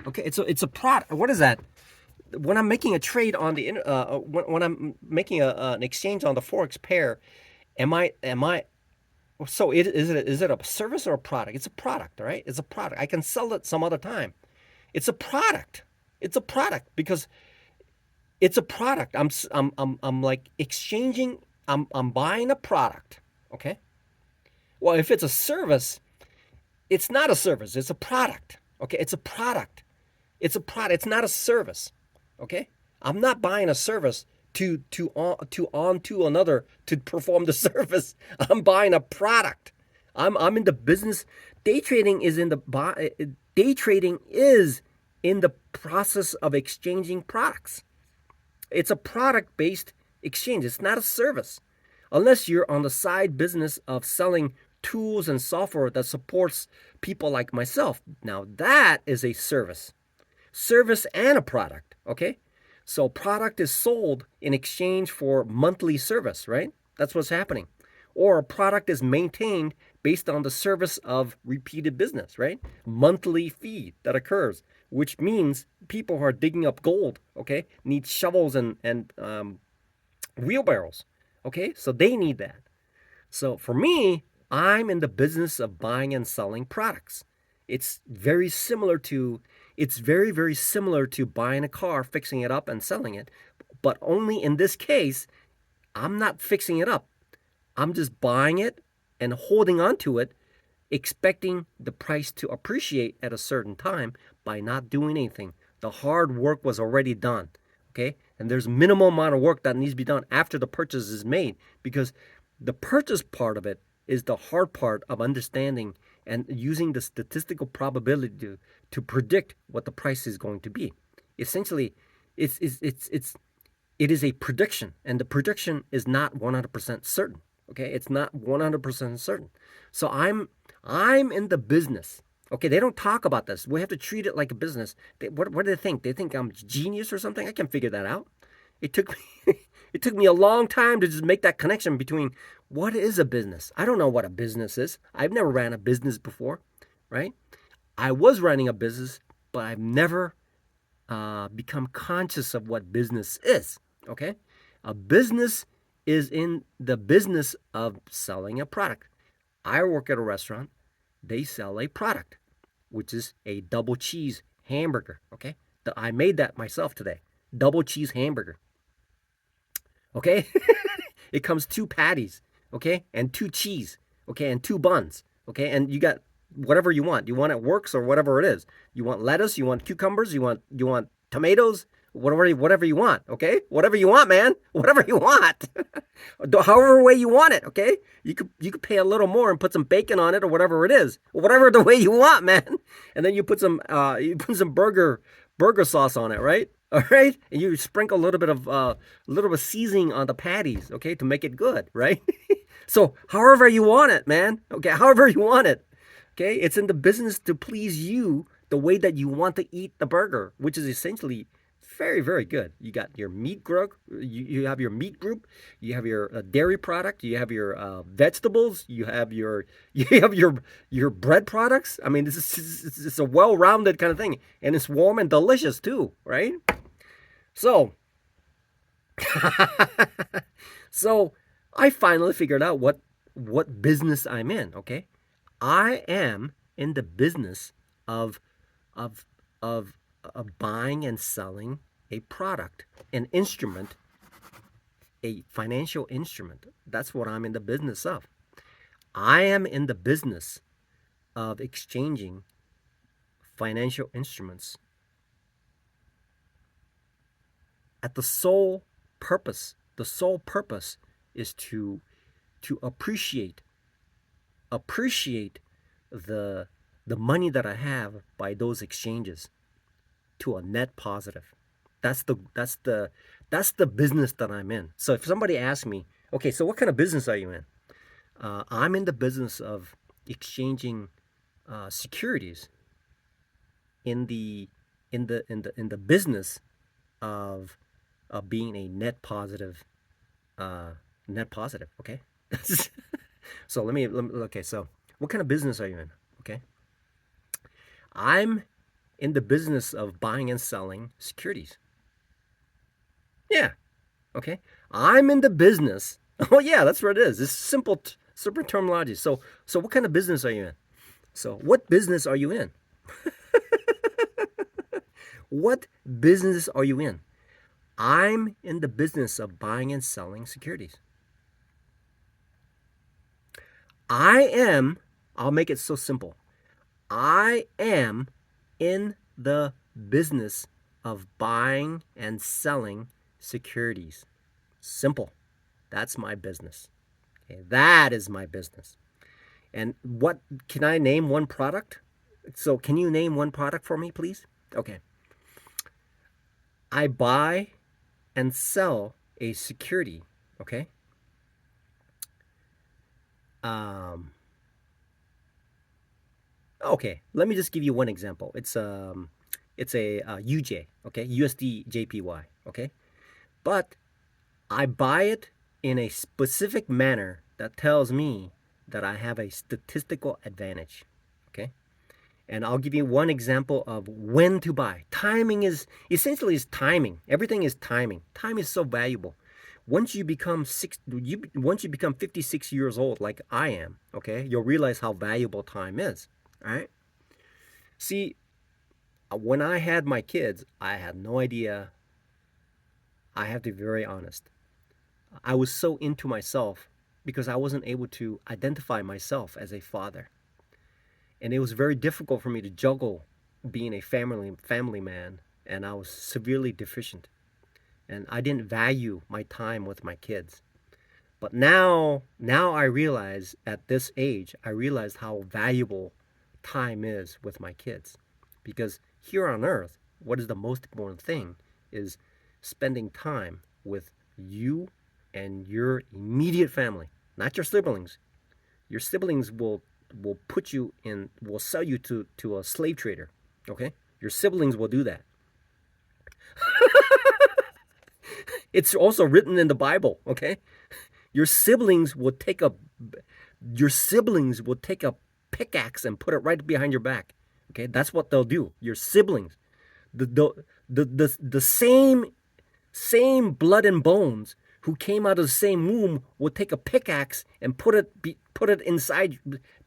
Okay, it's a product. What is that? When I'm making a trade on the when I'm making an exchange on the forex pair, am I so is it a service or a product? It's a product, right? It's a product. I can sell it some other time. It's a product. It's a product because it's a product. I'm like exchanging. I'm buying a product. Okay. Well, if it's a service, it's not a service. It's a product. Okay. It's a product. It's a product. It's not a service. Okay. I'm not buying a service to on to another to perform the service. I'm buying a product. I'm in the business. Day trading is in the day trading is in the process of exchanging products. It's a product based exchange. It's not a service. Unless you're on the side business of selling tools and software that supports people like myself. Now that is a service. Service and a product, okay? So product is sold in exchange for monthly service, right? That's what's happening. Or a product is maintained based on the service of repeated business, right? Monthly fee that occurs, which means people who are digging up gold, okay, need shovels and wheelbarrows, okay? So they need that. So for me, I'm in the business of buying and selling products. It's very similar to it's very similar to buying a car, fixing it up and selling it, but only in this case, I'm not fixing it up. I'm just buying it and holding on to it, expecting the price to appreciate at a certain time by not doing anything. The hard work was already done. Okay? And there's minimal amount of work that needs to be done after the purchase is made because the purchase part of it is the hard part of understanding and using the statistical probability to predict what the price is going to be. Essentially, it is a prediction, and the prediction is not 100% certain. Okay, it's not 100% certain. So I'm in the business. Okay, they don't talk about this. We have to treat it like a business. What do they think? They think I'm genius or something? I can figure that out. It took me it took me a long time to just make that connection between what is a business. I don't know what a business is. I've never ran a business before, right? I was running a business, but I've never become conscious of what business is. Okay, a business is in the business of selling a product. I work at a restaurant. They sell a product, which is a double cheese hamburger. Okay. I made that myself today. Double cheese hamburger. Okay. It comes two patties. Okay. And two cheese. Okay. And two buns. Okay. And you got whatever you want. You want it works or whatever it is. You want lettuce. You want cucumbers. You want tomatoes. Whatever you want. Okay. Whatever you want, man. Whatever you want. However way you want it. Okay. You could pay a little more and put some bacon on it or whatever it is. Whatever the way you want, man. And then you put some burger sauce on it, right? All right, and you sprinkle a little bit of seasoning on the patties, okay, to make it good, right? So however you want it, man. Okay, however you want it. Okay, it's in the business to please you the way that you want to eat the burger, which is essentially very, very good. You got your meat group, you have your meat group, you have your dairy product, you have your vegetables, you have your you have your bread products. I mean, it's a well-rounded kind of thing, and it's warm and delicious too, right? So, so I finally figured out what business I'm in. Okay, I am in the business of of of buying and selling a product, an instrument, a financial instrument. That's what I'm in the business of. I am in the business of exchanging financial instruments at the sole purpose is to appreciate the money that I have by those exchanges to a net positive. That's the business that I'm in. So if somebody asks me, okay, so what kind of business are you in? I'm in the business of exchanging securities in the business of being a net positive. Okay. So okay. So what kind of business are you in? Okay. I'm in the business of buying and selling securities. Yeah. Okay. I'm in the business. Oh yeah, that's what it is. It's simple terminology. So what kind of business are you in? So what business are you in? What business are you in? I'm in the business of buying and selling securities. I am, I'll make it so simple. I am in the business of buying and selling securities. Simple. That's my business. Okay, that is my business. And what can I name one product? So, can you name one product for me, please? Okay. I buy and sell a security. Okay. Um, okay. Let me just give you one example. It's a UJ. Okay, USD JPY. Okay, but I buy it in a specific manner that tells me that I have a statistical advantage. Okay. And I'll give you one example of when to buy. Timing is essentially is timing. Everything is timing. Time is so valuable. Once you become 56 years old, like I am, okay, you'll realize how valuable time is. All right. See, when I had my kids, I had no idea. I have to be very honest. I was so into myself because I wasn't able to identify myself as a father. And it was very difficult for me to juggle being a family man, and I was severely deficient, and I didn't value my time with my kids. But now I realize at this age, I realize how valuable time is with my kids, because here on earth, what is the most important thing is spending time with you and your immediate family, not your siblings. Your siblings will put you in, will sell you to a slave trader. Okay, your siblings will do that. It's also written in the Bible. Okay, your siblings will take a your siblings will take a pickaxe and put it right behind your back. Okay, that's what they'll do. Your siblings, the same blood and bones who came out of the same womb will take a pickaxe and put it inside,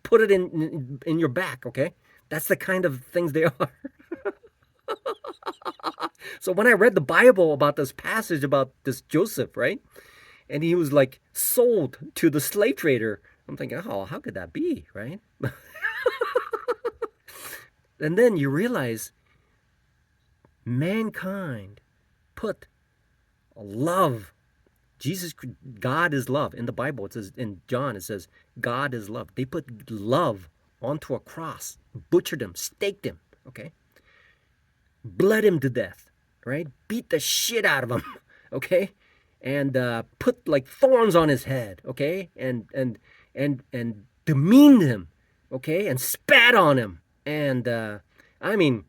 put it in your back. Okay, that's the kind of things they are. So when I read the Bible about this passage about this Joseph, right, and he was like sold to the slave trader, I'm thinking, oh, how could that be, right? And then you realize mankind put love. Jesus, God is love. In the Bible, it says, in John, it says, God is love. They put love onto a cross, butchered him, staked him, okay? Bled him to death, right? Beat the shit out of him, okay? And put like thorns on his head, okay? And demeaned him, okay? And spat on him. And I mean,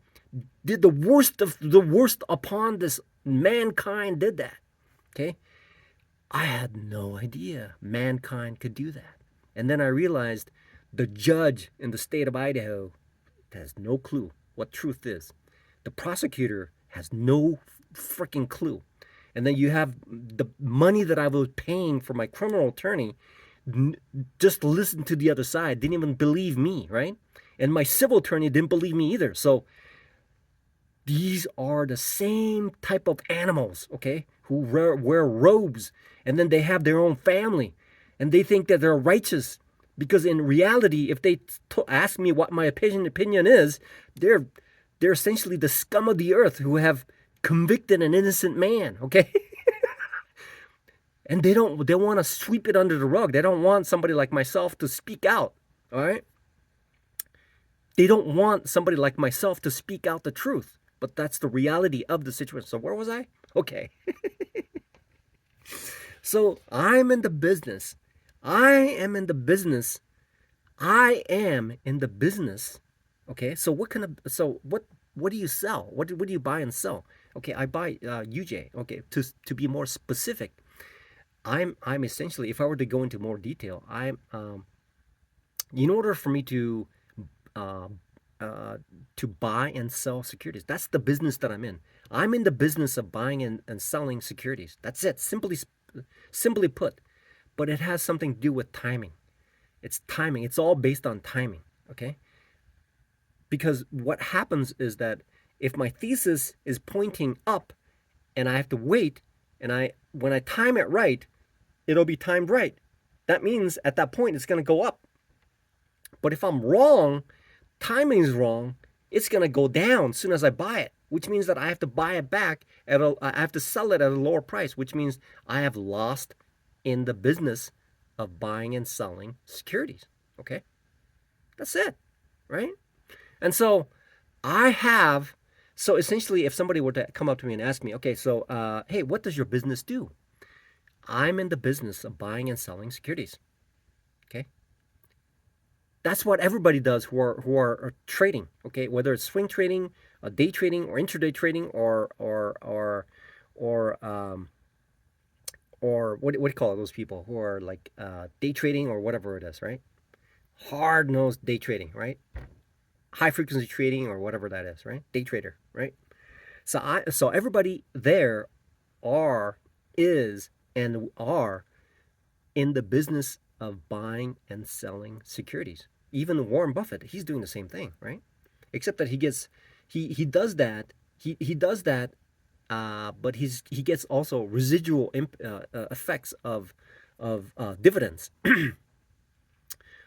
did the worst of the worst upon this mankind, did that, okay? I had no idea mankind could do that. And then I realized the judge in the state of Idaho has no clue what truth is. The prosecutor has no freaking clue. And then you have the money that I was paying for my criminal attorney just listened to the other side, didn't even believe me, right? And my civil attorney didn't believe me either. So these are the same type of animals, okay, who wear robes, and then they have their own family, and they think that they're righteous, because in reality, if they ask me what my opinion is, they're essentially the scum of the earth who have convicted an innocent man, okay? And they want to sweep it under the rug. They don't want somebody like myself to speak out, all right? They don't want somebody like myself to speak out the truth. But that's the reality of the situation. So where was I? Okay. So I'm in the business. I am in the business. I am in the business. Okay. So what do you sell? What do you buy and sell? Okay, I buy UJ. Okay, to be more specific, I'm essentially, if I were to go into more detail, I'm in order for me uh, to buy and sell securities. That's the business that I'm in. I'm in the business of buying and selling securities. That's it. Simply put. But it has something to do with timing. It's timing. It's all based on timing. Okay? Because what happens is that if my thesis is pointing up and I have to wait, and when I time it right, it'll be timed right. That means at that point it's going to go up. But if I'm wrong, timing is wrong, it's going to go down as soon as I buy it, which means that I have to buy it back I have to sell it at a lower price, which means I have lost in the business of buying and selling securities. Okay? That's it, right? And so so essentially, if somebody were to come up to me and ask me, okay, so, hey, what does your business do? I'm in the business of buying and selling securities. Okay? That's what everybody does who are trading, okay? Whether it's swing trading, day trading, or intraday trading, or what do you call it, those people who are like day trading or whatever it is, right? Hard-nosed day trading, right? High frequency trading or whatever that is, right? Day trader, right? So everybody there is and are in the business of buying and selling securities. Even Warren Buffett, he's doing the same thing, right? Except that he does that, but he gets also residual effects of dividends.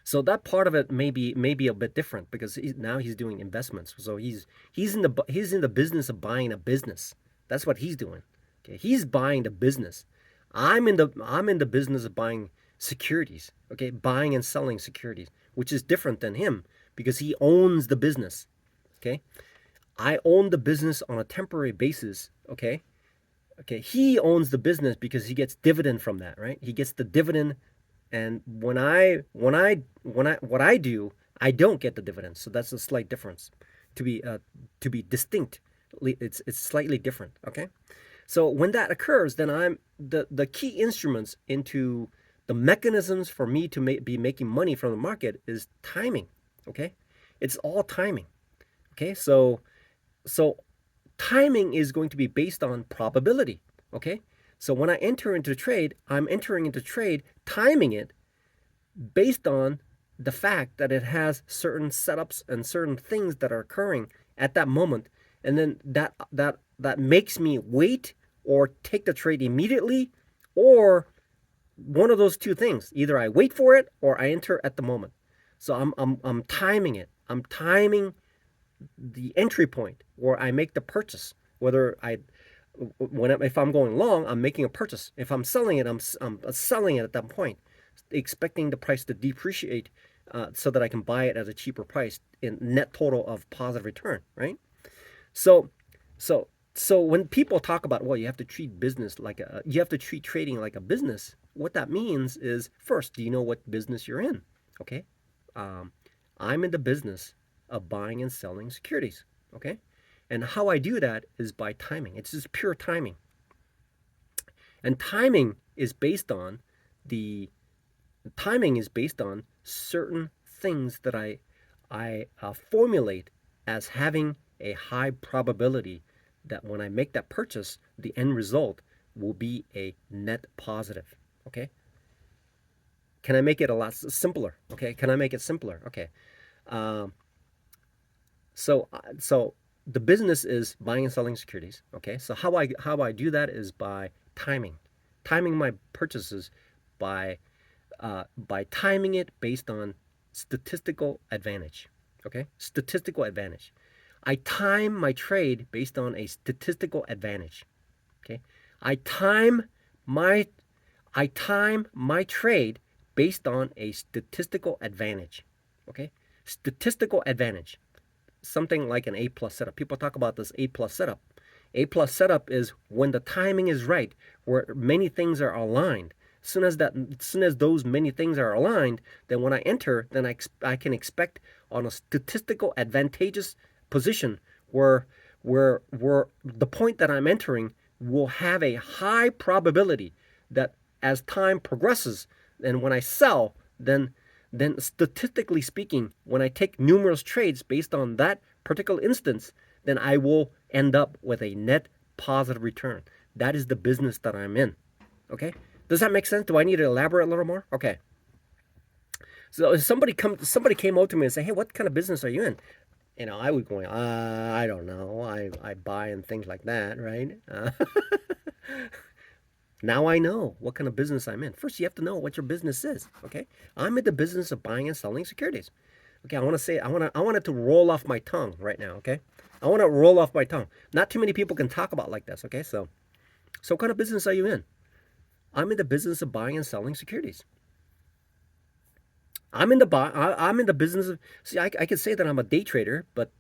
So that part of it may be a bit different, because now he's doing investments. So he's in the business of buying a business. That's what he's doing. Okay, he's buying the business. I'm in the business of buying securities. Okay, buying and selling securities, which is different than him because he owns the business. Okay, I own the business on a temporary basis. Okay, he owns the business because he gets dividend from that, right? He gets the dividend, and what I do, I don't get the dividends. So that's a slight difference. To be distinct, it's slightly different. Okay, so when that occurs, then I'm the key instruments into the mechanisms for me to be making money from the market is timing. Okay, it's all timing. Okay, so timing is going to be based on probability. Okay, So when I enter into trade, I'm entering into trade, timing it based on the fact that it has certain setups and certain things that are occurring at that moment, and then that makes me wait or take the trade immediately, or one of those two things. Either I wait for it or I enter at the moment. So I'm timing it. I'm timing the entry point where I make the purchase. Whether I if I'm going long, I'm making a purchase. If I'm selling it, I'm selling it at that point, expecting the price to depreciate so that I can buy it at a cheaper price in net total of positive return, right? So, so, so when people talk about, well, you have to treat business like you have to treat trading like a business. What that means is, first, do you know what business you're in? Okay, um, I'm in the business of buying and selling securities. Okay, and how I do that is by timing. It's just pure timing, and the timing is based on certain things that I formulate as having a high probability that when I make that purchase, the end result will be a net positive. Okay. Can I make it a lot simpler? Okay. Can I make it simpler? Okay. Um, so the business is buying and selling securities. Okay. So how I do that is by timing my purchases by by timing it based on statistical advantage. Okay, statistical advantage. I time my trade based on a statistical advantage. Okay, I time my I time my trade based on a statistical advantage. Okay, statistical advantage. Something like an A plus setup. People talk about this A plus setup. A plus setup is when the timing is right, where many things are aligned. As soon as those many things are aligned, then when I enter, then I can expect on a statistical advantageous position where the point that I'm entering will have a high probability that as time progresses, and when I sell, then statistically speaking, when I take numerous trades based on that particular instance, then I will end up with a net positive return. That is the business that I'm in. Okay? Does that make sense? Do I need to elaborate a little more? Okay. So if somebody came out to me and say, "Hey, what kind of business are you in?" I was going, I don't know. I buy and things like that, right? Now I know what kind of business I'm in. First, you have to know what your business is. Okay, I'm in the business of buying and selling securities. Okay, I want it to roll off my tongue right now. Okay, I want to roll off my tongue. Not too many people can talk about like this. Okay, so what kind of business are you in? I'm in the business of buying and selling securities. I'm in the business of. See, I could say that I'm a day trader, but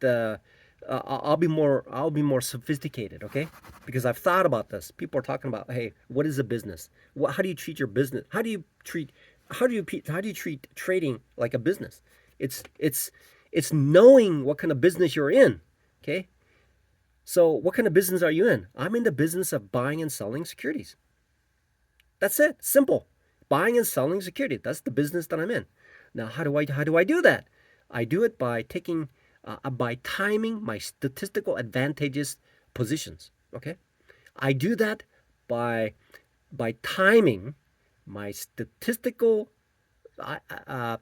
I'll be more sophisticated, okay? Because I've thought about this. People are talking about, hey, what is a business? How do you treat your business? How do you treat trading like a business? It's knowing what kind of business you're in, okay? So what kind of business are you in? I'm in the business of buying and selling securities. That's it. Simple. Buying and selling security. That's the business that I'm in. Now, how do I do that? I do it by timing my statistical advantageous positions. Okay, I do that by timing my statistical uh, uh,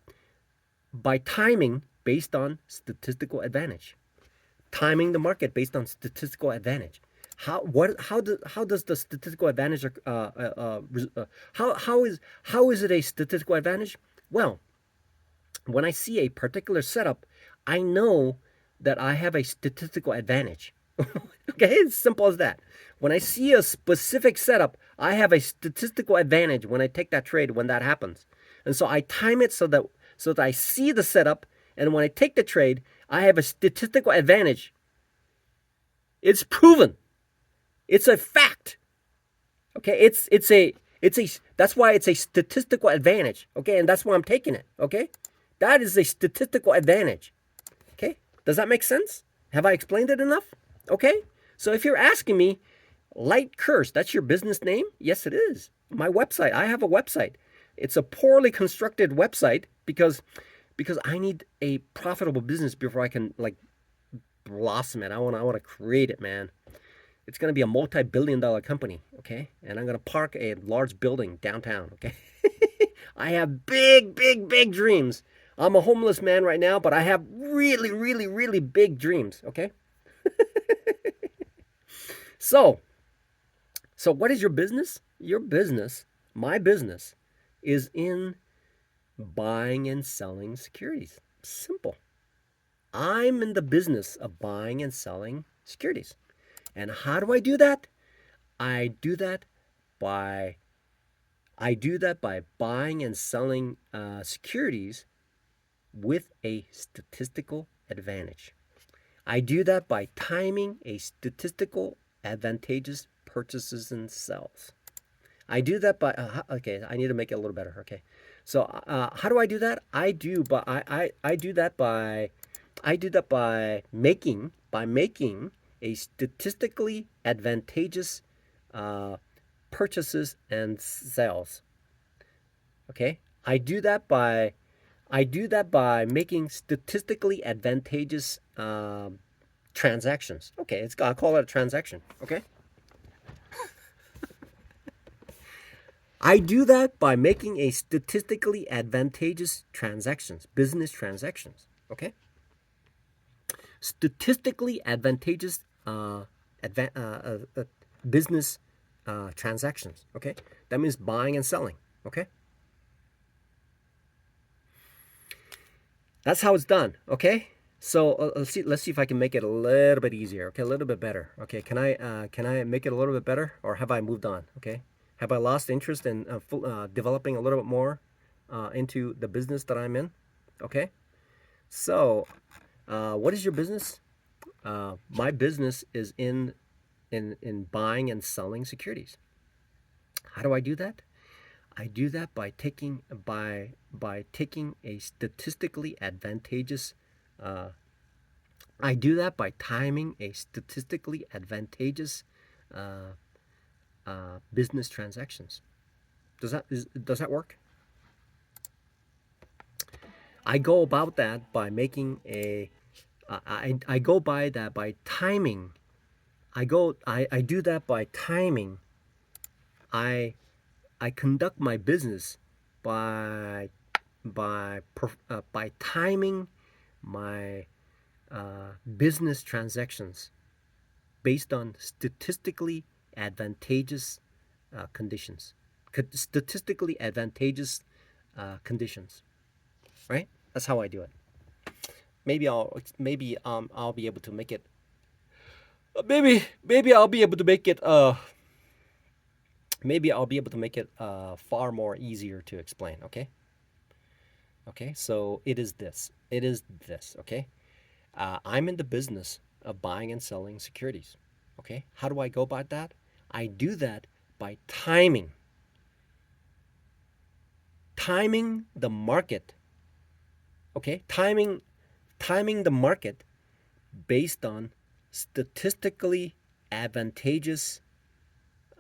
by timing based on statistical advantage. Timing the market based on statistical advantage. How does the statistical advantage how is it a statistical advantage? Well, when I see a particular setup, I know that I have a statistical advantage. Okay, it's simple as that. When I see a specific setup, I have a statistical advantage when I take that trade when that happens. And so I time it so that I see the setup, and when I take the trade, I have a statistical advantage. It's proven. It's a fact. Okay, it's a that's why it's a statistical advantage. Okay, and that's why I'm taking it. Okay, that is a statistical advantage. Okay, does that make sense? Have I explained it enough? Okay, so if you're asking me, Light Curse, that's your business name? Yes, it is. My website. I have a website. It's a poorly constructed website because I need a profitable business before I can like blossom it. I want to create it, man. It's going to be a multi-billion-dollar company, okay? And I'm going to park a large building downtown, okay? I have big, big, big dreams. I'm a homeless man right now, but I have really, really, really big dreams, okay? So, so what is your business? Your business, my business, is in buying and selling securities. Simple. I'm in the business of buying and selling securities. And how do I do that? I do that by buying and selling securities with a statistical advantage. I do that by timing a statistical advantageous purchases and sells. I do that by okay. I need to make it a little better. Okay, so how do I do that? I do that by making a statistically advantageous uh, purchases and sales. Okay, I do that by making statistically advantageous transactions. Okay, I'll call it a transaction. Okay, I do that by making a statistically advantageous transactions, business transactions. Okay, statistically advantageous adva- business transactions. Okay, that means buying and selling. Okay, that's how it's done. Okay, so let's see if I can make it a little bit easier. Okay, a little bit better. Okay, can I make it a little bit better, or have I moved on? Okay, have I lost interest in developing a little bit more into the business that I'm in? Okay, so what is your business? My business is in buying and selling securities. How do I do that? I do that by taking a statistically advantageous. Uh, I do that by timing a statistically advantageous uh, business transactions. Does that work? I go about that by making a. I go by that by timing. I do that by timing. I I conduct my business by by timing my business transactions based on statistically advantageous conditions. Statistically advantageous conditions, right? That's how I do it. I'll be able to make it. Maybe I'll be able to make it. Maybe I'll be able to make it far more easier to explain. Okay. Okay. So it is this. It is this. Okay. I'm in the business of buying and selling securities. Okay. How do I go about that? I do that by timing the market. Okay. Timing the market based on statistically advantageous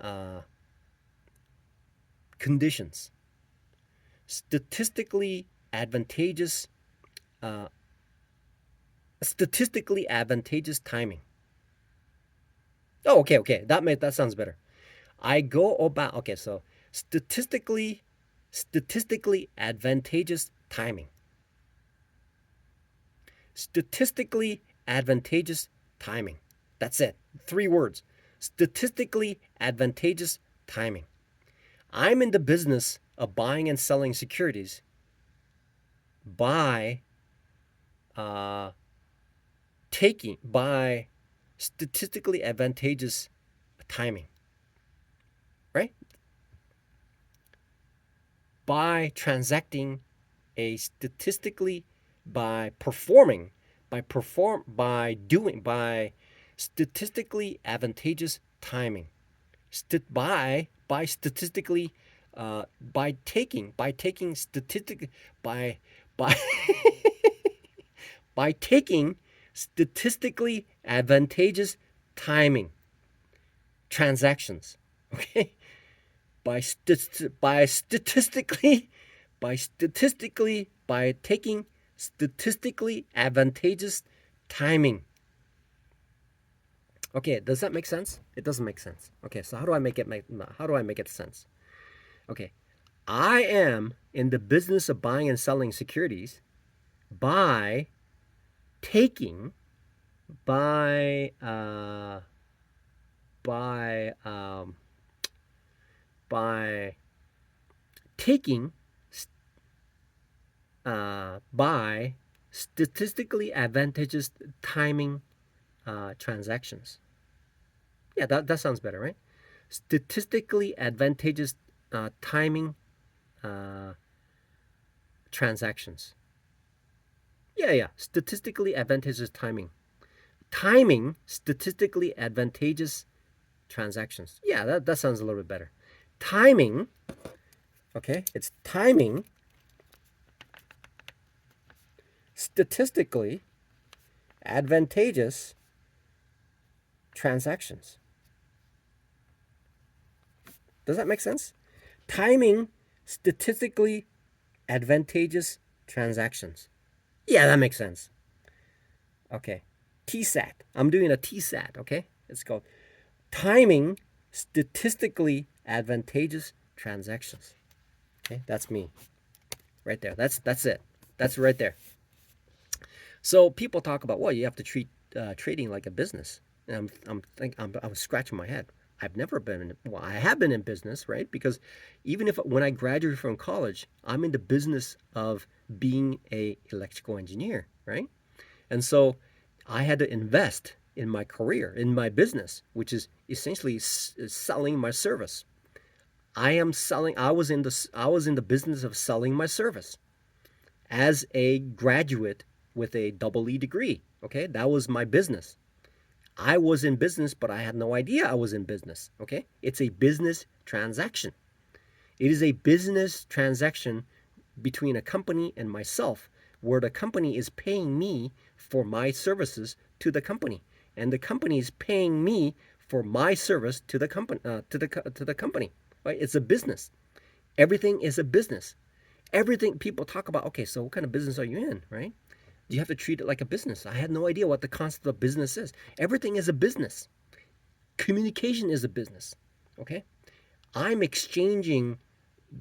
uh, conditions. Statistically advantageous uh, statistically advantageous timing. Oh, okay. That sounds better. I go about okay, so statistically advantageous timing. Statistically advantageous timing. That's it. 3 words. Statistically advantageous timing. I'm in the business of buying and selling securities by uh, by statistically advantageous timing, right? By transacting a statistically by performing by statistically advantageous timing. By statistically by taking statistic by by taking statistically advantageous timing transactions. Okay, by statistically by taking statistically advantageous timing Okay, does that make sense? It doesn't make sense. Okay, so how do I make it sense? Okay, I am in the business of buying and selling securities by taking by by by taking by statistically advantageous timing transactions. Yeah, that sounds better, right? Statistically advantageous timing uh, transactions. Yeah. Statistically advantageous timing. Timing statistically advantageous transactions. Yeah, that sounds a little bit better. Timing, okay, it's timing statistically advantageous transactions. Does that make sense? Timing statistically advantageous transactions. Yeah, that makes sense. Okay. TSAT. I'm doing a TSAT, okay? It's called timing statistically advantageous transactions. Okay, that's me right there. That's it. That's right there. So people talk about, well, you have to treat trading like a business, and I'm scratching my head. I've never been in, well, I have been in business, right? Because even if when I graduated from college, I'm in the business of being a electrical engineer, right? And so I had to invest in my career, in my business, which is essentially selling my service. I was in the business of selling my service as a graduate with a double E degree. Okay, that was my business. I was in business, but I had no idea I was in business. Okay, it's a business transaction. It is a business transaction between a company and myself, where the company is paying me for my services to the company, and the company is paying me for my service to the company. To the company, right? It's a business. Everything is a business. Everything people talk about. Okay, so what kind of business are you in, right? You have to treat it like a business. I had no idea what the concept of business is. Everything is a business. Communication is a business. Okay, I'm exchanging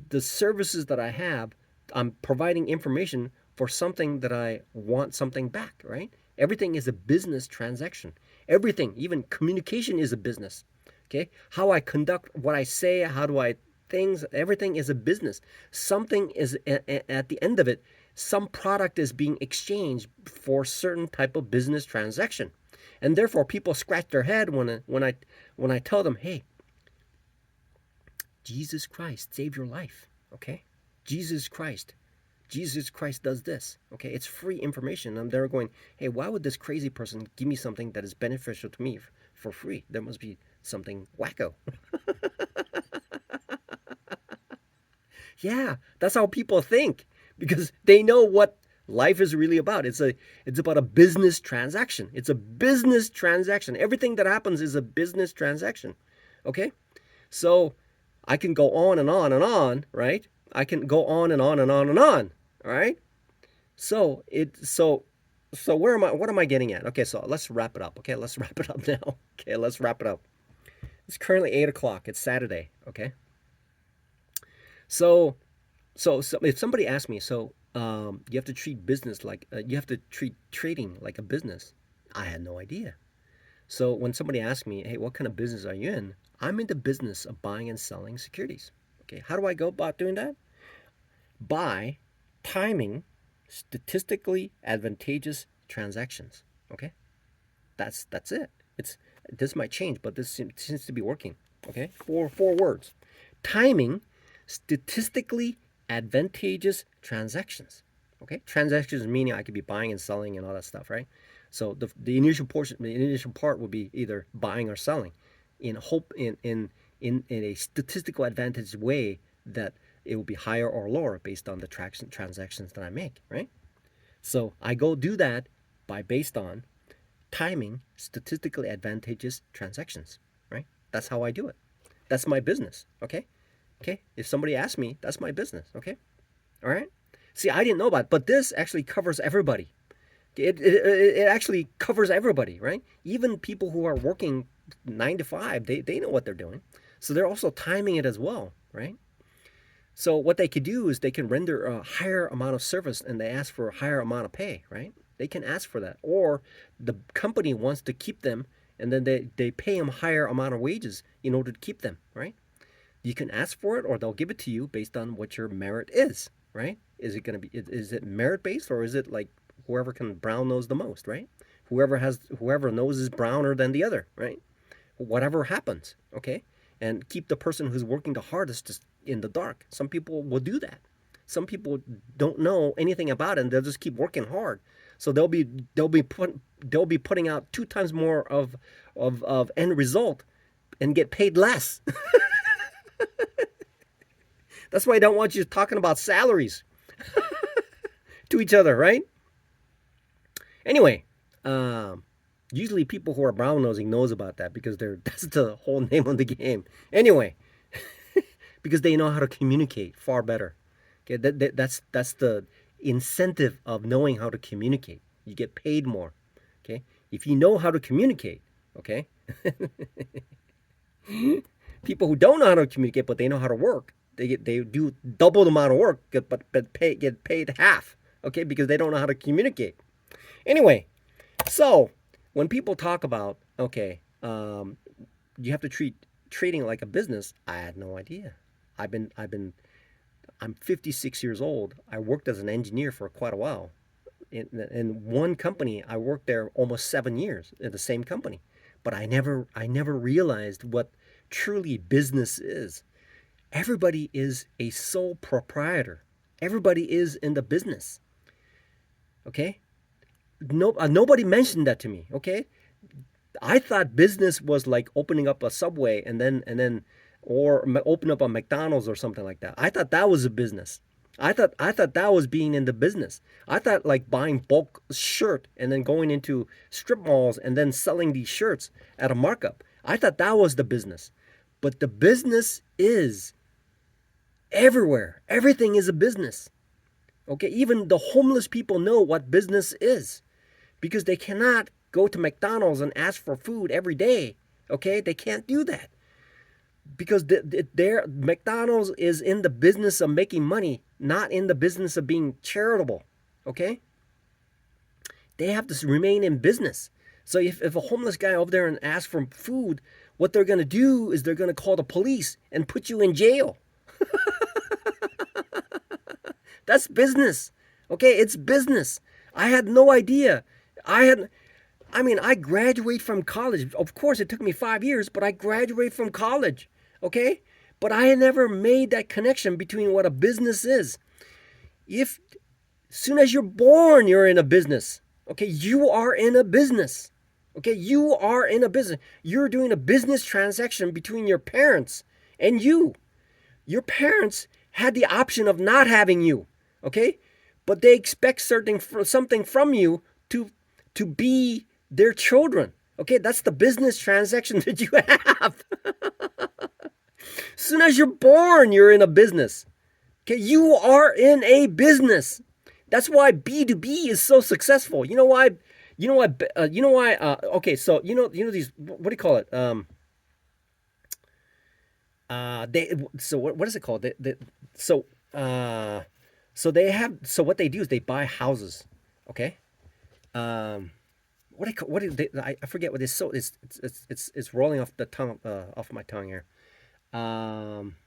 the services that I have. I'm providing information for something that I want something back, right? Everything is a business transaction. Everything, even communication, is a business. Okay, how I conduct what I say, how do I things, everything is a business. Something is at the end of it, some product is being exchanged for certain type of business transaction. And therefore people scratch their head when I tell them, hey, Jesus Christ saved your life. Okay, jesus christ Jesus Christ does this. Okay, it's free information. I'm there going, hey, why would this crazy person give me something that is beneficial to me for free? There must be something wacko. Yeah, that's how people think, because they know what life is really about. It's about a business transaction. It's a business transaction. Everything that happens is a business transaction. Okay? So I can go on and on and on, right? I can go on and on and on and on. All right? So where am I, what am I getting at? Okay, so let's wrap it up. Okay, let's wrap it up now. Okay, let's wrap it up. It's currently 8 o'clock. It's Saturday. Okay. So so if somebody asks me, so you have to treat business like you have to treat trading like a business. I had no idea. So when somebody asks me, hey, what kind of business are you in? I'm in the business of buying and selling securities. Okay, how do I go about doing that? By timing statistically advantageous transactions. Okay, that's it. It's this might change, but this seems to be working. Okay, four words: timing statistically advantageous transactions. Okay, transactions meaning I could be buying and selling and all that stuff, right? So the initial portion, the initial part would be either buying or selling, in hope in a statistical advantage way that it will be higher or lower based on the transactions that I make, right? So I go do that by based on timing statistically advantageous transactions, right? That's how I do it. That's my business, okay? Okay? If somebody asks me, that's my business, okay? All right? See, I didn't know about it, but this actually covers everybody. It actually covers everybody, right? Even people who are working 9 to 5, they know what they're doing. So they're also timing it as well, right? So what they could do is they can render a higher amount of service and they ask for a higher amount of pay, right? They can ask for that. Or the company wants to keep them and then they pay them higher amount of wages in order to keep them, right? You can ask for it or they'll give it to you based on what your merit is, right? Is it going to be, is it merit based or is it like whoever can brown nose the most, right? Whoever nose is browner than the other, right? Whatever happens, okay? And keep the person who's working the hardest just in the dark. Some people will do that. Some people don't know anything about it and they'll just keep working hard. So they'll be putting out 2 times more of end result and get paid less. That's why I don't want you talking about salaries to each other, right? Anyway, usually people who are brown nosing knows about that because that's the whole name of the game. Anyway, because they know how to communicate far better. Okay, that's the incentive of knowing how to communicate. You get paid more. Okay, if you know how to communicate. Okay, people who don't know how to communicate but they know how to work, they do double the amount of work, but get paid half. Okay, because they don't know how to communicate. Anyway, so when people talk about you have to treat trading like a business, I had no idea. I'm 56 years old. I worked as an engineer for quite a while. In one company, I worked there almost 7 years in the same company, but I never realized what truly business is. Everybody is a sole proprietor. Everybody is in the business. Okay, nobody mentioned that to me. Okay, I thought business was like opening up a Subway and then or open up a McDonald's or something like that. I thought that was a business. I thought that was being in the business. I thought like buying bulk shirt and then going into strip malls and then selling these shirts at a markup. I thought that was the business. But the business is everywhere. Everything is a business. Okay, even the homeless people know what business is because they cannot go to McDonald's and ask for food every day. Okay, they can't do that because their McDonald's is in the business of making money, not in the business of being charitable. Okay, they have to remain in business. So if a homeless guy over there and asks for food, what they're going to do is they're going to call the police and put you in jail. That's business. Okay, it's business. I had no idea. I had I graduated from college. Of course, it took me 5 years, but I graduated from college. Okay? But I never made that connection between what a business is. If soon as you're born, you're in a business. Okay? You are in a business. Okay? You are in a business. You're doing a business transaction between your parents and you. Your parents had the option of not having you. Okay? But they expect something from you to be their children. Okay, that's the business transaction that you have. As soon as you're born, you're in a business. Okay, you are in a business. That's why B2B is so successful. You know why? You know why? You know why? Okay, so you know these. What do you call it? They. So what is it called? So so they have. So what they do is they buy houses. Okay. What is they, I forget what it's so it's rolling off the tongue off my tongue here. Um,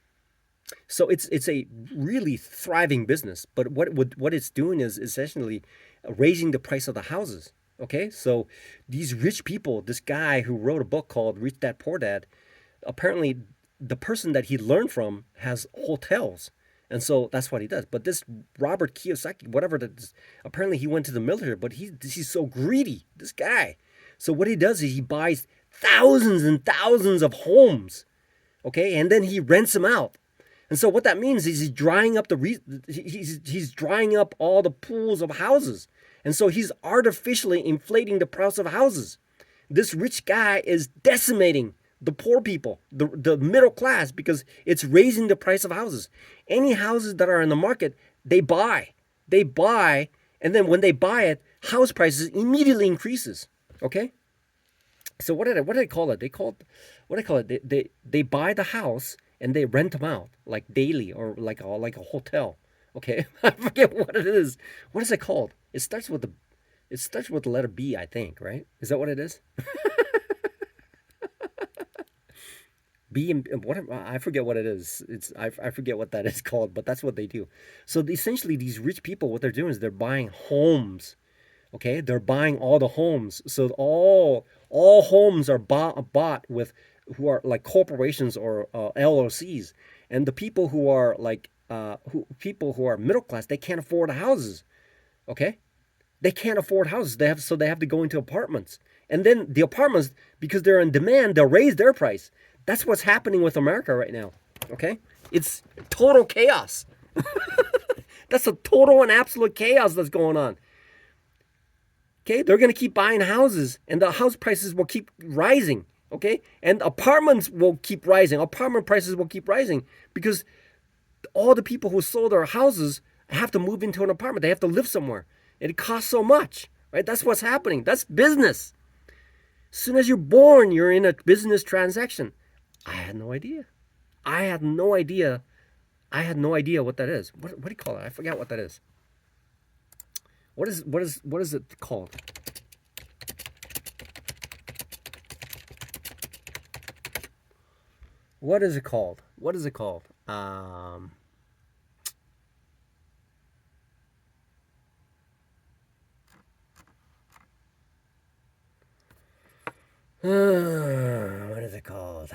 so it's a really thriving business, but what it's doing is essentially raising the price of the houses. Okay, so these rich people, this guy who wrote a book called Rich Dad Poor Dad, apparently the person that he learned from has hotels. And so that's what he does. But this Robert Kiyosaki, whatever that is, apparently he went to the military, but he's so greedy, this guy. So what he does is he buys thousands and thousands of homes, okay, and then he rents them out. And so what that means is he's drying up he's drying up all the pools of houses. And so he's artificially inflating the price of houses. This rich guy is decimating the poor people, the middle class, because it's raising the price of houses. Any houses that are in the market, they buy. They buy, and then when they buy it, house prices immediately increases. Okay, so what did I call it? They called what do I call it? They buy the house and they rent them out like daily or like a hotel. Okay, I forget what it is. What is it called? It starts with the letter B, I think. Right? Is that what it is? B and what I forget what it is. I forget what that is called, but that's what they do. So essentially, these rich people, what they're doing is they're buying homes. Okay, they're buying all the homes. So all homes are bought with who are like corporations or LLCs, and the people who are like people who are middle class, they can't afford houses. Okay, they can't afford houses. They have to go into apartments, and then the apartments, because they're in demand, they'll raise their price. That's what's happening with America right now. Okay, it's total chaos. That's a total and absolute chaos that's going on. Okay, they're going to keep buying houses and the house prices will keep rising. Okay, and apartments will keep rising. Apartment prices will keep rising because all the people who sold their houses have to move into an apartment. They have to live somewhere. And it costs so much, right? That's what's happening. That's business. As soon as you're born, you're in a business transaction. I had no idea. I had no idea. I had no idea what that is. What do you call it? I forgot what that is. What is it called? What is it called? What is it called? What is it called?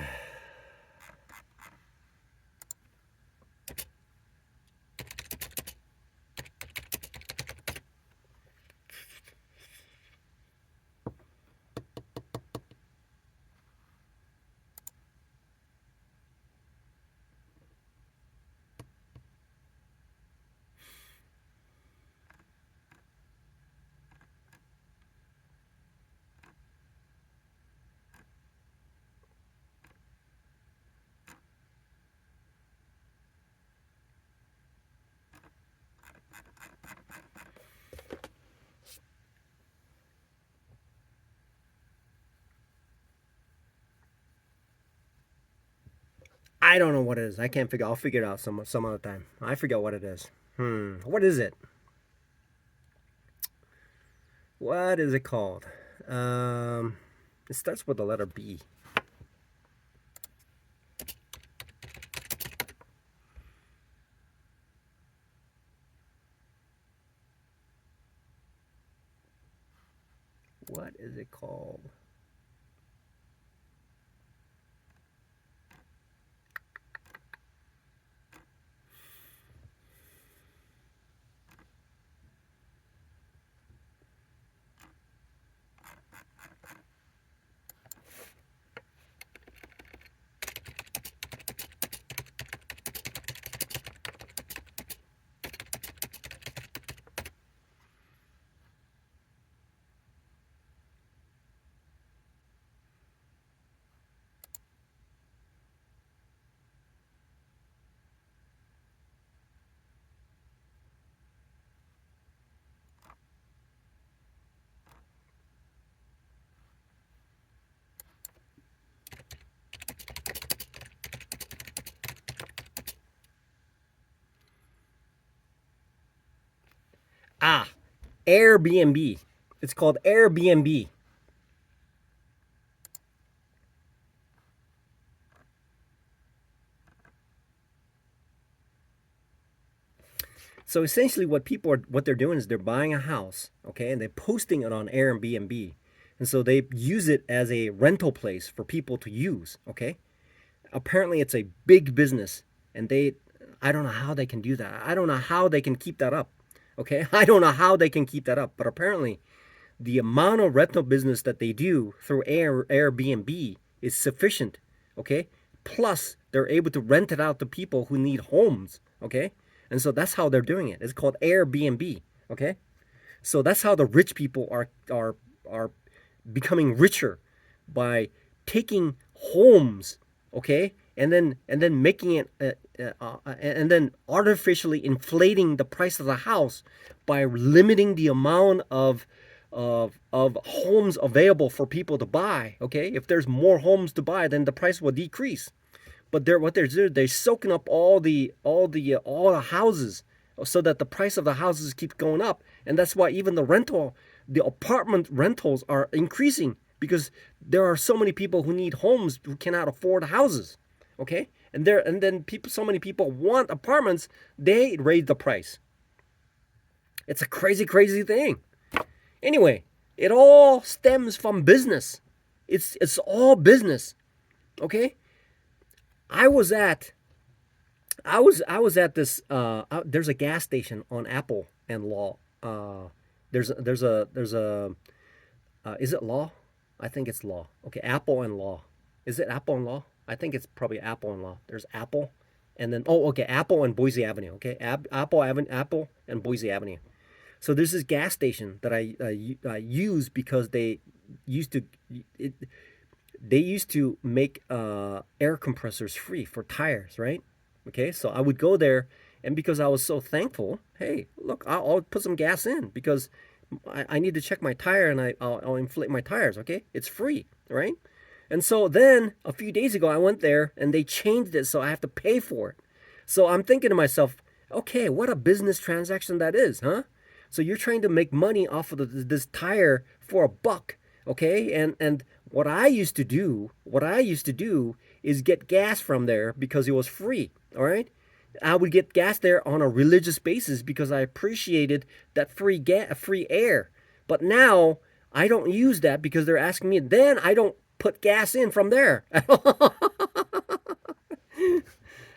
I don't know what it is. I can't figure. I'll figure it out some other time. I forget what it is. What is it? What is it called? Um, it starts with the letter B. What is it called? Ah, Airbnb. It's called Airbnb. So essentially, what they're doing is they're buying a house, okay, and they're posting it on Airbnb, and so they use it as a rental place for people to use, okay. Apparently, it's a big business, and I don't know how they can do that. I don't know how they can keep that up, okay. I don't know how they can keep that up, but apparently, the amount of rental business that they do through Airbnb is sufficient, okay. Plus, they're able to rent it out to people who need homes, okay. And so that's how they're doing it. It's called Airbnb, okay. So that's how the rich people are becoming richer by taking homes, okay, and then making it and then artificially inflating the price of the house by limiting the amount of homes available for people to buy. Okay, if there's more homes to buy, then the price will decrease. But what they're doing, they're soaking up all the houses, so that the price of the houses keep going up, and that's why even the apartment rentals are increasing, because there are so many people who need homes who cannot afford houses. Okay, and then so many people want apartments, they raise the price. It's a crazy, crazy thing. Anyway, it all stems from business. It's all business. Okay, I was at this. There's a gas station on Apple and Law. There's a is it Law? I think it's Law. Okay, Apple and Law. Is it Apple and Law? I think it's probably Apple and Law. There's Apple, and then okay, Apple and Boise Avenue. Okay, Apple and Boise Avenue. So there's this gas station that I use because used to it, they used to make air compressors free for tires, right? Okay, so I would go there, and because I was so thankful, hey, look, I'll put some gas in because I need to check my tire, and I'll inflate my tires. Okay, it's free, right? And so then a few days ago, I went there and they changed it so I have to pay for it. So I'm thinking to myself, okay, what a business transaction that is, huh? So you're trying to make money off of this tire for $1, okay? And what I used to do is get gas from there because it was free, all right? I would get gas there on a religious basis because I appreciated that free air. But now I don't use that because they're asking me. Then I don't put gas in from there.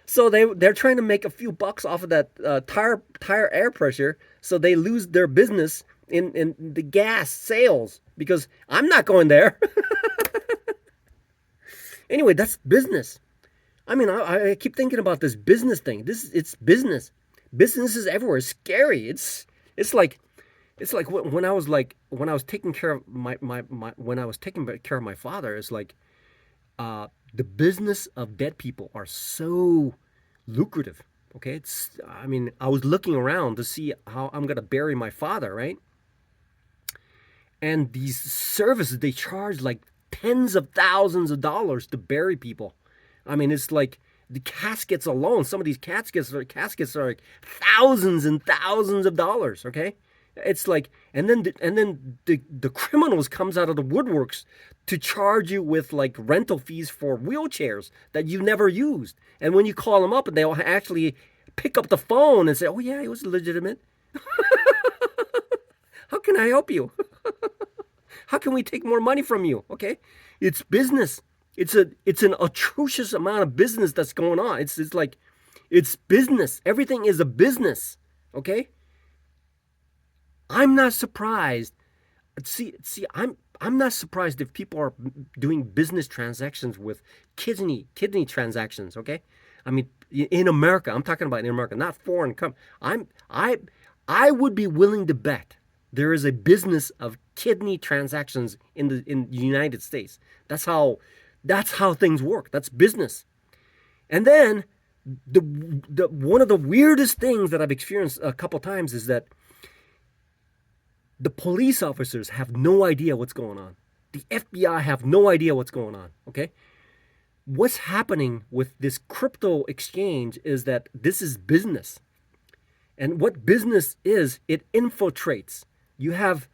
So they're trying to make a few bucks off of that tire air pressure, so they lose their business in the gas sales because I'm not going there. Anyway, that's business. I mean, I keep thinking about this business thing. It's business. Business is everywhere. It's scary. It's like when I was taking care of when I was taking care of my father. It's like the business of dead people are so lucrative. Okay, I mean, I was looking around to see how I'm gonna bury my father, right? And these services, they charge like tens of thousands of dollars to bury people. I mean, it's like the caskets alone. Some of these caskets are like thousands and thousands of dollars. Okay, it's like, and then the criminals comes out of the woodworks to charge you with like rental fees for wheelchairs that you never used. And when you call them up, and they'll actually pick up the phone and say, "Oh yeah, it was legitimate. How can I help you? How can we take more money from you?" Okay, it's business. It's an atrocious amount of business that's going on. It's like, it's business. Everything is a business. Okay. I'm not surprised. See, I'm not surprised if people are doing business transactions with kidney transactions. Okay, I mean, in America, I'm talking about in America, not foreign. I would be willing to bet there is a business of kidney transactions in the United States. That's how things work. That's business. And then the one of the weirdest things that I've experienced a couple times is that the police officers have no idea what's going on. The FBI have no idea what's going on. Okay, what's happening with this crypto exchange is that this is business. And what business is, it infiltrates. You have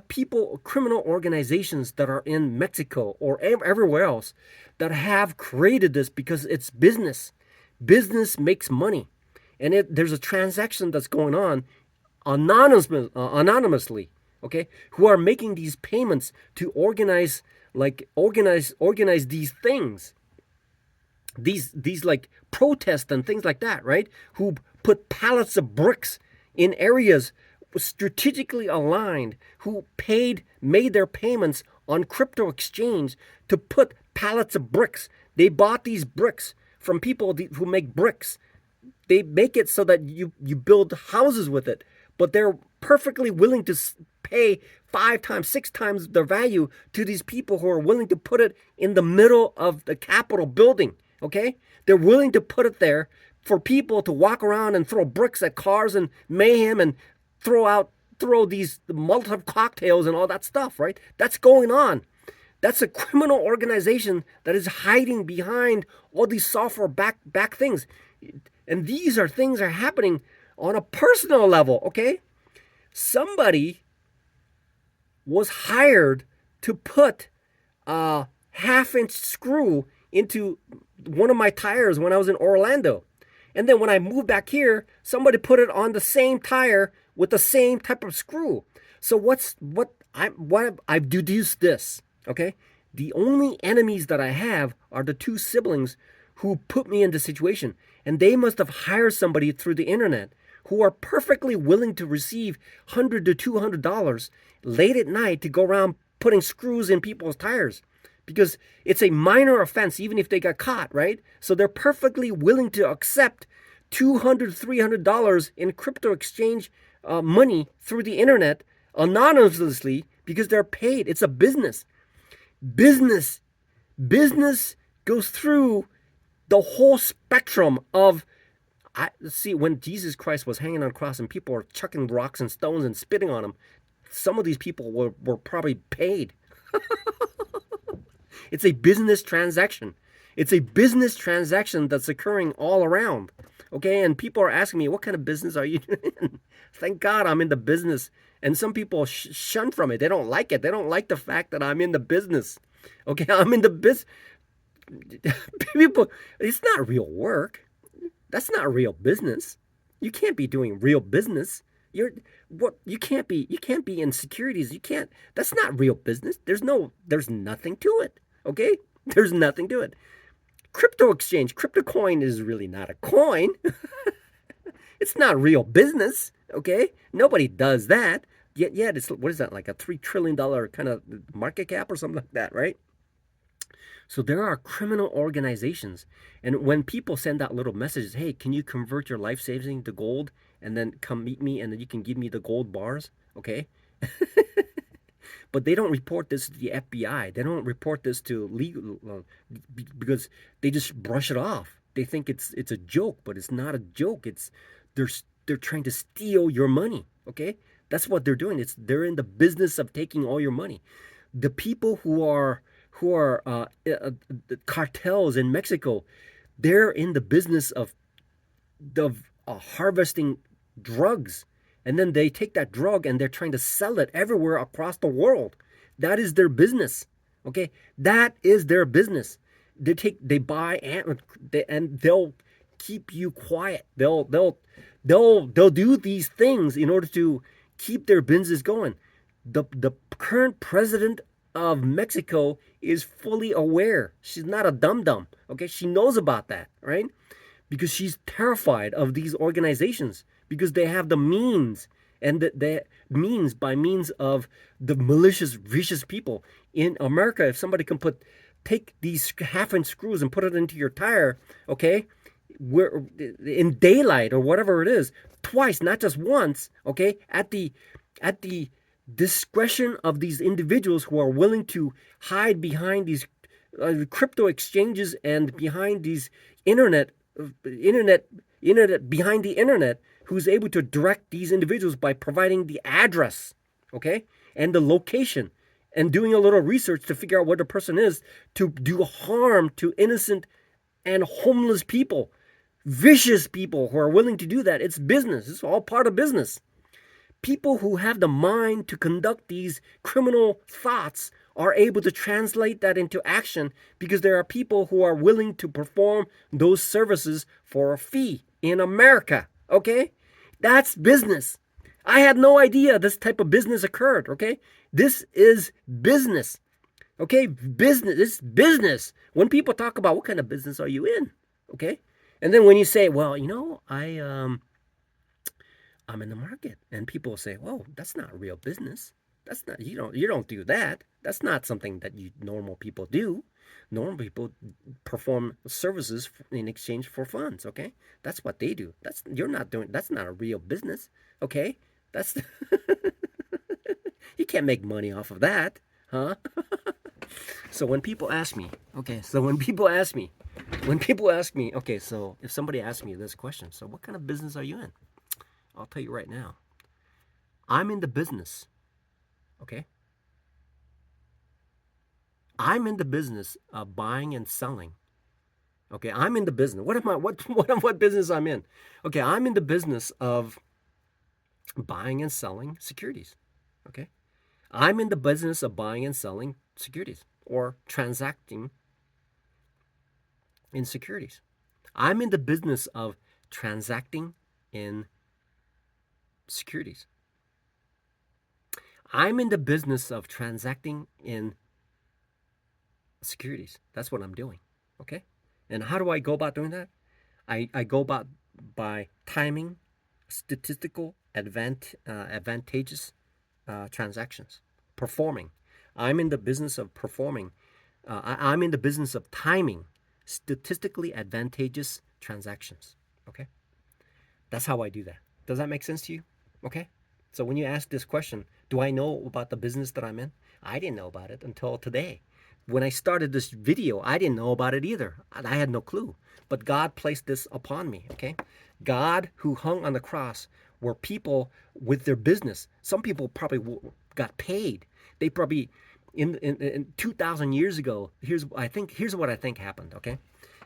people, criminal organizations that are in Mexico or everywhere else that have created this because it's business. Business makes money. And there's a transaction that's going on anonymously, okay, who are making these payments to organize these things, these like protests and things like that, right? Who put pallets of bricks in areas strategically aligned, who made their payments on crypto exchange to put pallets of bricks. They bought these bricks from people who make bricks. They make it so that you build houses with it, but they're perfectly willing to pay 5 times, 6 times their value to these people who are willing to put it in the middle of the Capitol building. Okay? They're willing to put it there for people to walk around and throw bricks at cars and mayhem and throw these Molotov cocktails and all that stuff, right? That's going on. That's a criminal organization that is hiding behind all these software back things. And these are things that are happening on a personal level, okay? Somebody was hired to put a half-inch screw into one of my tires when I was in Orlando. And then when I moved back here, somebody put it on the same tire with the same type of screw. So what I've deduced this, okay? The only enemies that I have are the two siblings who put me in the situation. And they must have hired somebody through the internet who are perfectly willing to receive $100 to $200 late at night to go around putting screws in people's tires, because it's a minor offense even if they got caught, right? So they're perfectly willing to accept $200, $300 in crypto exchange money through the internet anonymously because they're paid. It's a business. Business goes through the whole spectrum of. See, when Jesus Christ was hanging on a cross and people were chucking rocks and stones and spitting on him, some of these people were probably paid. It's a business transaction. It's a business transaction that's occurring all around. Okay, and people are asking me, what kind of business are you in? Thank God I'm in the business. And some people shun from it. They don't like it. They don't like the fact that I'm in the business. Okay, I'm in the business. People, it's not real work. That's not real business. You can't be doing real business. You can't be in securities. You can't. That's not real business. There's nothing to it. Okay? There's nothing to it. Crypto exchange, crypto coin is really not a coin. It's not real business. Okay? Nobody does that. Yet it's, what is that, like a $3 trillion kind of market cap or something like that, right? So there are criminal organizations. And when people send out little messages, hey, can you convert your life savings to gold and then come meet me and then you can give me the gold bars? Okay. But they don't report this to the FBI. They don't report this to legal because they just brush it off. They think it's a joke, but it's not a joke. They're trying to steal your money. Okay. That's what they're doing. They're in the business of taking all your money. The people who are cartels in Mexico, they're in the business of harvesting drugs, and then they take that drug and they're trying to sell it everywhere across the world. That is their business. Okay, that is their business. They buy and they'll keep you quiet. They'll do these things in order to keep their business going. The current president of Mexico is fully aware. She's not a dum-dum, okay? She knows about that, right? Because she's terrified of these organizations because they have the means, and the means by means of the malicious, vicious people. In America, if somebody can take these half-inch screws and put it into your tire, okay, we're in daylight or whatever it is, twice, not just once, okay, at the discretion of these individuals who are willing to hide behind these crypto exchanges and behind these internet behind the internet, who's able to direct these individuals by providing the address, okay, and the location, and doing a little research to figure out what the person is, to do harm to innocent and homeless people, vicious people who are willing to do that. It's business. It's all part of business. People who have the mind to conduct these criminal thoughts are able to translate that into action because there are people who are willing to perform those services for a fee in America, okay? That's business. I had no idea this type of business occurred, okay? This is business, okay? Business, it's business. When people talk about what kind of business are you in, okay? And then when you say, well, I'm in the market, and people say, "Whoa, that's not real business. That's not you don't do that. That's not something that normal people do. Normal people perform services in exchange for funds. Okay, that's what they do. You're not doing. That's not a real business. Okay, that's you can't make money off of that, huh?" So when people ask me, When people ask me, okay, so if somebody asks me this question, so what kind of business are you in? I'll tell you right now. I'm in the business, okay? I'm in the business of buying and selling. Okay, I'm in the business. What am I? What business I'm in? Okay, I'm in the business of buying and selling securities. Okay, I'm in the business of buying and selling securities or transacting in securities. I'm in the business of transacting in securities. I'm in the business of transacting in securities. That's what I'm doing. Okay, and how do I go about doing that? I go about by timing statistical advantageous transactions, performing. I'm in the business of performing. I'm in the business of timing statistically advantageous transactions. Okay, that's how I do that. Does that make sense to you? Okay. So when you ask this question, do I know about the business that I'm in? I didn't know about it until today. When I started this video, I didn't know about it either. I had no clue. But God placed this upon me, okay? God who hung on the cross were people with their business. Some people probably got paid. They probably in 2,000 years ago, here's what I think happened, okay?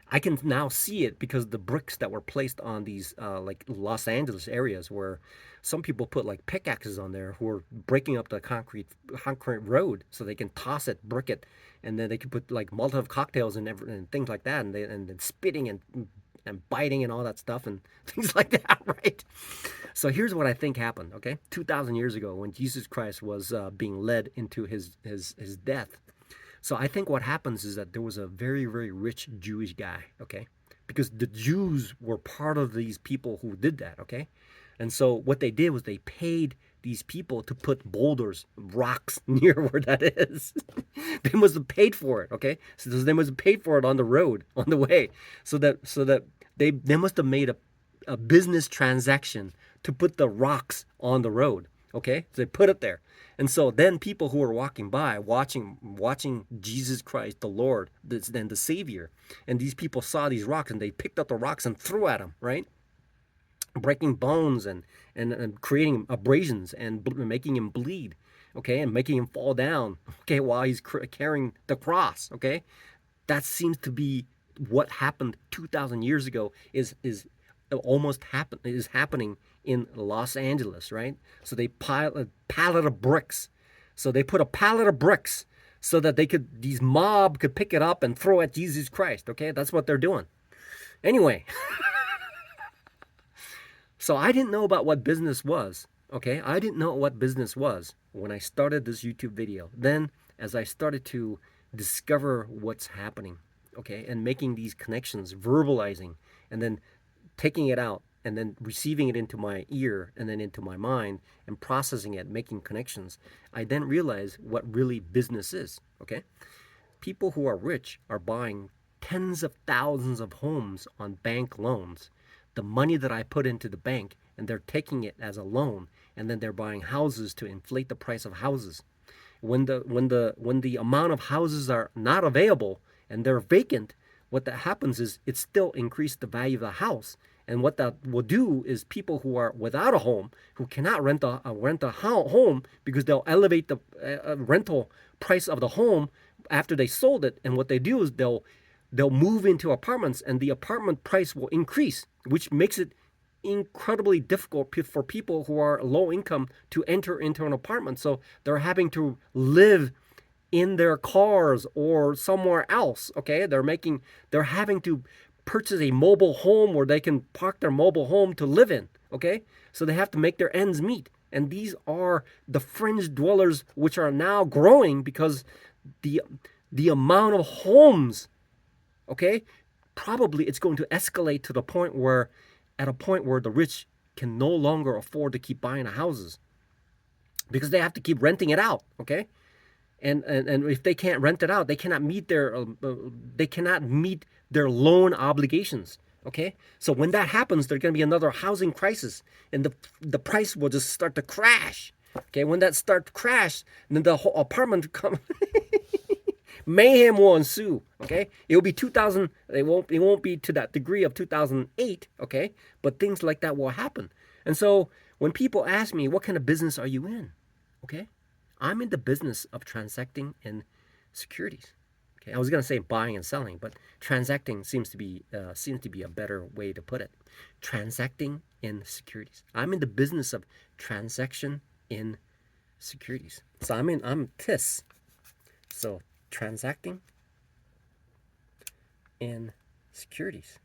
I can now see it because the bricks that were placed on these like Los Angeles areas where some people put like pickaxes on there who are breaking up the concrete road so they can toss it, brick it, and then they can put like Molotov cocktails and things like that, and then spitting and biting and all that stuff and things like that, right? So here's what I think happened. Okay, 2,000 years ago when Jesus Christ was being led into his death. So I think what happens is that there was a very, very rich Jewish guy, okay? Because the Jews were part of these people who did that, okay? And so what they did was they paid these people to put boulders, rocks near where that is. They must have paid for it, okay? So they must have paid for it on the road, on the way. So that they must have made a business transaction to put the rocks on the road, okay? So they put it there. And so then people who were walking by, watching Jesus Christ, the Lord, then the Savior, and these people saw these rocks and they picked up the rocks and threw at him, right? Breaking bones and creating abrasions and making him bleed, okay, and making him fall down, okay, while he's carrying the cross, okay. That seems to be what happened 2,000 years ago. Is almost happen is happening in Los Angeles, right? So they pile a pallet of bricks. So they put a pallet of bricks so that these mob could pick it up and throw at Jesus Christ. Okay, that's what they're doing. Anyway, so I didn't know about what business was. Okay, I didn't know what business was when I started this YouTube video. Then, as I started to discover what's happening, okay, and making these connections, verbalizing, and then taking it out, and then receiving it into my ear, and then into my mind, and processing it, making connections, I then realized what really business is. Okay, people who are rich are buying tens of thousands of homes on bank loans. The money that I put into the bank, and they're taking it as a loan, and then they're buying houses to inflate the price of houses. When the amount of houses are not available and they're vacant, what that happens is it still increased the value of the house. And what that will do is people who are without a home, who cannot rent a home because they'll elevate the rental price of the home after they sold it. And what they do is they'll move into apartments, and the apartment price will increase, which makes it incredibly difficult for people who are low income to enter into an apartment. So they're having to live in their cars or somewhere else. Okay, they're having to purchase a mobile home where they can park their mobile home to live in. Okay, so they have to make their ends meet. And these are the fringe dwellers, which are now growing because the amount of homes, okay, probably it's going to escalate to the point where, at a point where the rich can no longer afford to keep buying houses because they have to keep renting it out, okay? And if they can't rent it out, they cannot meet their loan obligations. Okay, so when that happens, there's going to be another housing crisis, and the price will just start to crash. Okay, when that starts to crash, then the whole apartment Mayhem will ensue. Okay, it will be 2000. It won't be to that degree of 2008. Okay, but things like that will happen. And so when people ask me, what kind of business are you in? Okay, I'm in the business of transacting in securities. Okay, I was gonna say buying and selling, but transacting seems to be a better way to put it. Transacting in securities. I'm in the business of transaction in securities. So I'm TIS. So transacting in securities.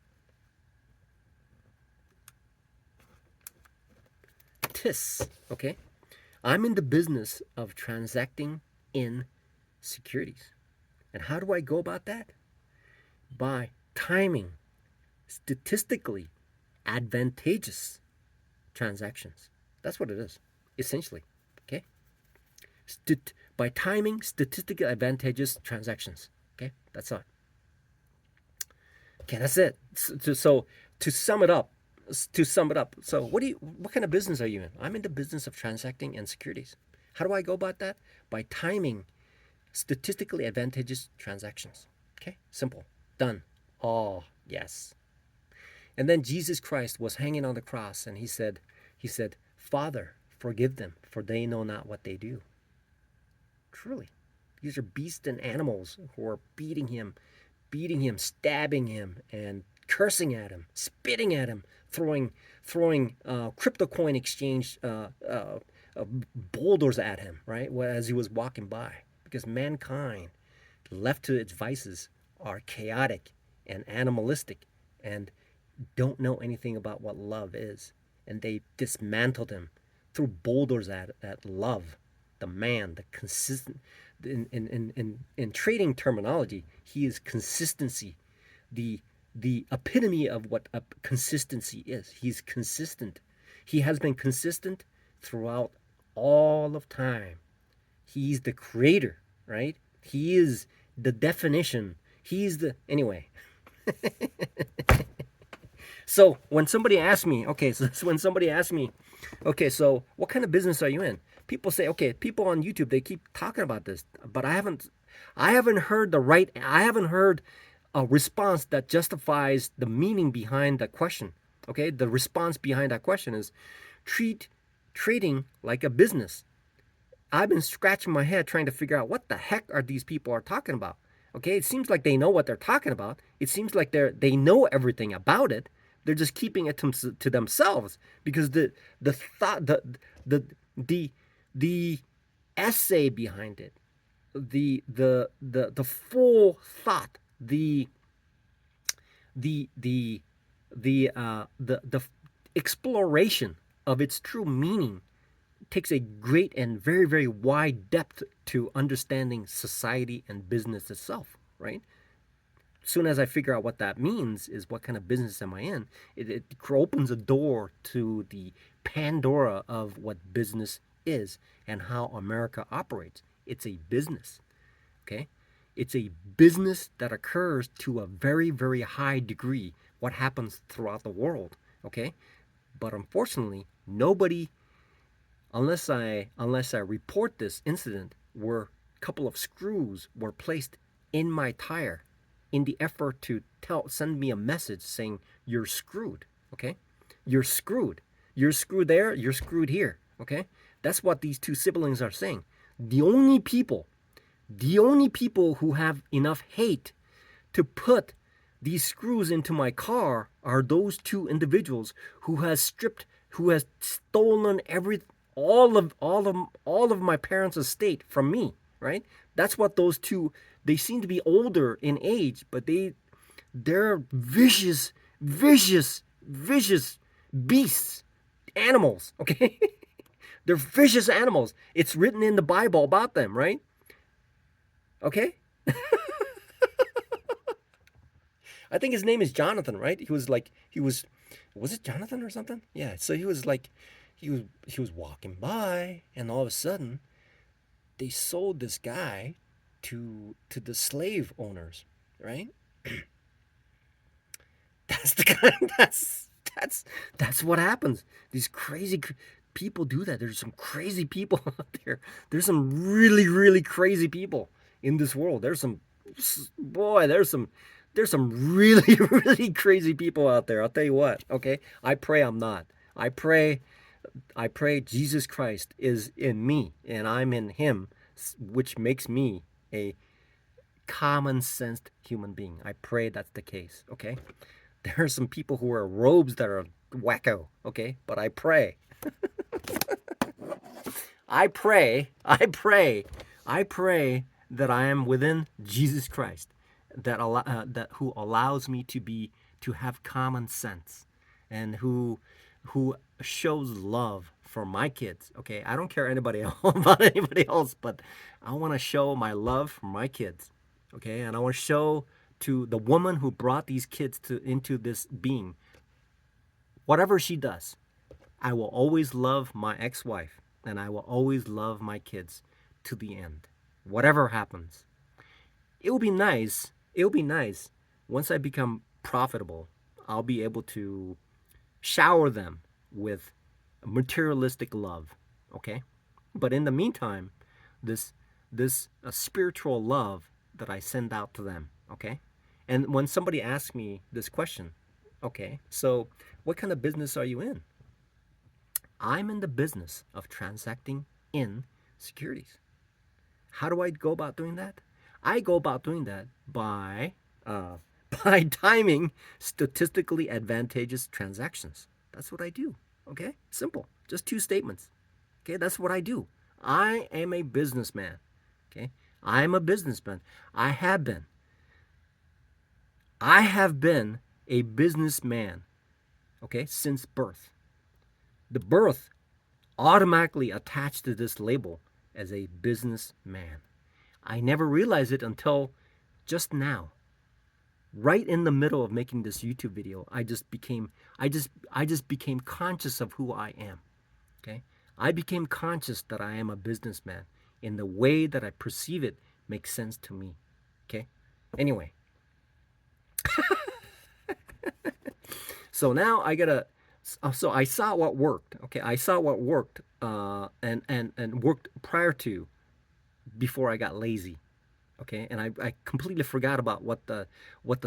TIS. Okay. I'm in the business of transacting in securities. And how do I go about that? By timing statistically advantageous transactions. That's what it is, essentially. Okay? By timing statistically advantageous transactions. Okay? That's all. Okay, that's it. So to sum it up, so what kind of business are you in? I'm in the business of transacting in securities. How do I go about that? By timing statistically advantageous transactions. Okay, simple, done. Oh yes. And then Jesus Christ was hanging on the cross, and he said, Father, forgive them, for they know not what they do. Truly, these are beasts and animals who are beating him, stabbing him, and cursing at him, spitting at him, throwing crypto coin exchange boulders at him, right? As he was walking by, because mankind, left to its vices, are chaotic and animalistic, and don't know anything about what love is, and they dismantled him, threw boulders at love, the man, the consistent. In trading terminology, he is consistency, the the epitome of what a consistency is. He's consistent. He has been consistent throughout all of time. He's the creator, right? He is the definition. He's the anyway. So when somebody asks me, so what kind of business are you in? People say, okay, people on YouTube, they keep talking about this, but I haven't heard a response that justifies the meaning behind that question. Okay, the response behind that question is treat trading like a business. I've been scratching my head trying to figure out what the heck are these people are talking about. Okay, it seems like they know what they're talking about. It seems like they know everything about it. They're just keeping it to themselves because the thought the the the essay behind it, the full thought, the exploration of its true meaning takes a great and very, very wide depth to understanding society and business itself, right? As soon as I figure out what that means, is what kind of business am I in, it opens a door to the Pandora of what business is and how America operates. It's a business, okay? It's a business that occurs to a very, very high degree, what happens throughout the world, okay? But unfortunately, nobody, unless I report this incident where a couple of screws were placed in my tire in the effort to send me a message saying you're screwed, okay? You're screwed. You're screwed there, you're screwed here, okay? That's what these two siblings are saying. The only people who have enough hate to put these screws into my car are those two individuals who has stolen all of my parents' estate from me, right? That's what those two, they seem to be older in age, but they're vicious beasts, animals, okay? They're vicious animals. It's written in the Bible about them, right? Okay? I think his name is Jonathan, right? Was it Jonathan or something? Yeah. So he was like, he was walking by, and all of a sudden, they sold this guy to the slave owners, right? That's the kind. That's what happens. These crazy people do that. There's some crazy people out there. There's some really, really crazy people in this world. There's some Boy, there's some really really crazy people out there. I'll tell you what. Okay, I pray I'm not. I pray I pray Jesus Christ is in me and I'm in Him, which makes me a common sensed human being. I pray that's the case. Okay, there are some people who wear robes that are wacko. Okay, but I pray that I am within Jesus Christ, that who allows me to have common sense, and who shows love for my kids. Okay, I don't care anybody else, about anybody else, but I want to show my love for my kids. Okay, and I want to show to the woman who brought these kids into this being, whatever she does, I will always love my ex-wife and I will always love my kids to the end. Whatever happens. It will be nice. It will be nice once I become profitable. I'll be able to shower them with materialistic love, okay? But in the meantime, this spiritual love that I send out to them, okay? And when somebody asks me this question, okay, so what kind of business are you in? I'm in the business of transacting in securities. How do I go about doing that? I go about doing that by uh, by timing statistically advantageous transactions. That's what I do. Okay, simple. Just two statements. Okay, that's what I do. I am a businessman. Okay, I'm a businessman. I have been. I have been a businessman. Okay, since birth. The birth automatically attached to this label as a businessman. I never realized it until just now. Right in the middle of making this YouTube video, I just became conscious of who I am. Okay? I became conscious that I am a businessman, in the way that I perceive it makes sense to me. Okay? Anyway, so now I gotta. So I saw what worked. Okay, I saw what worked, and worked prior to, before I got lazy. Okay, and I completely forgot about what the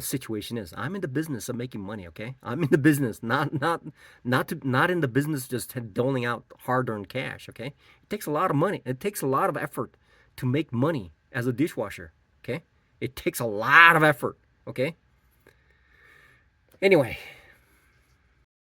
situation is. I'm in the business of making money. Okay, I'm in the business, not in the business just doling out hard-earned cash. Okay, it takes a lot of money. It takes a lot of effort to make money as a dishwasher. Okay, it takes a lot of effort. Okay. Anyway,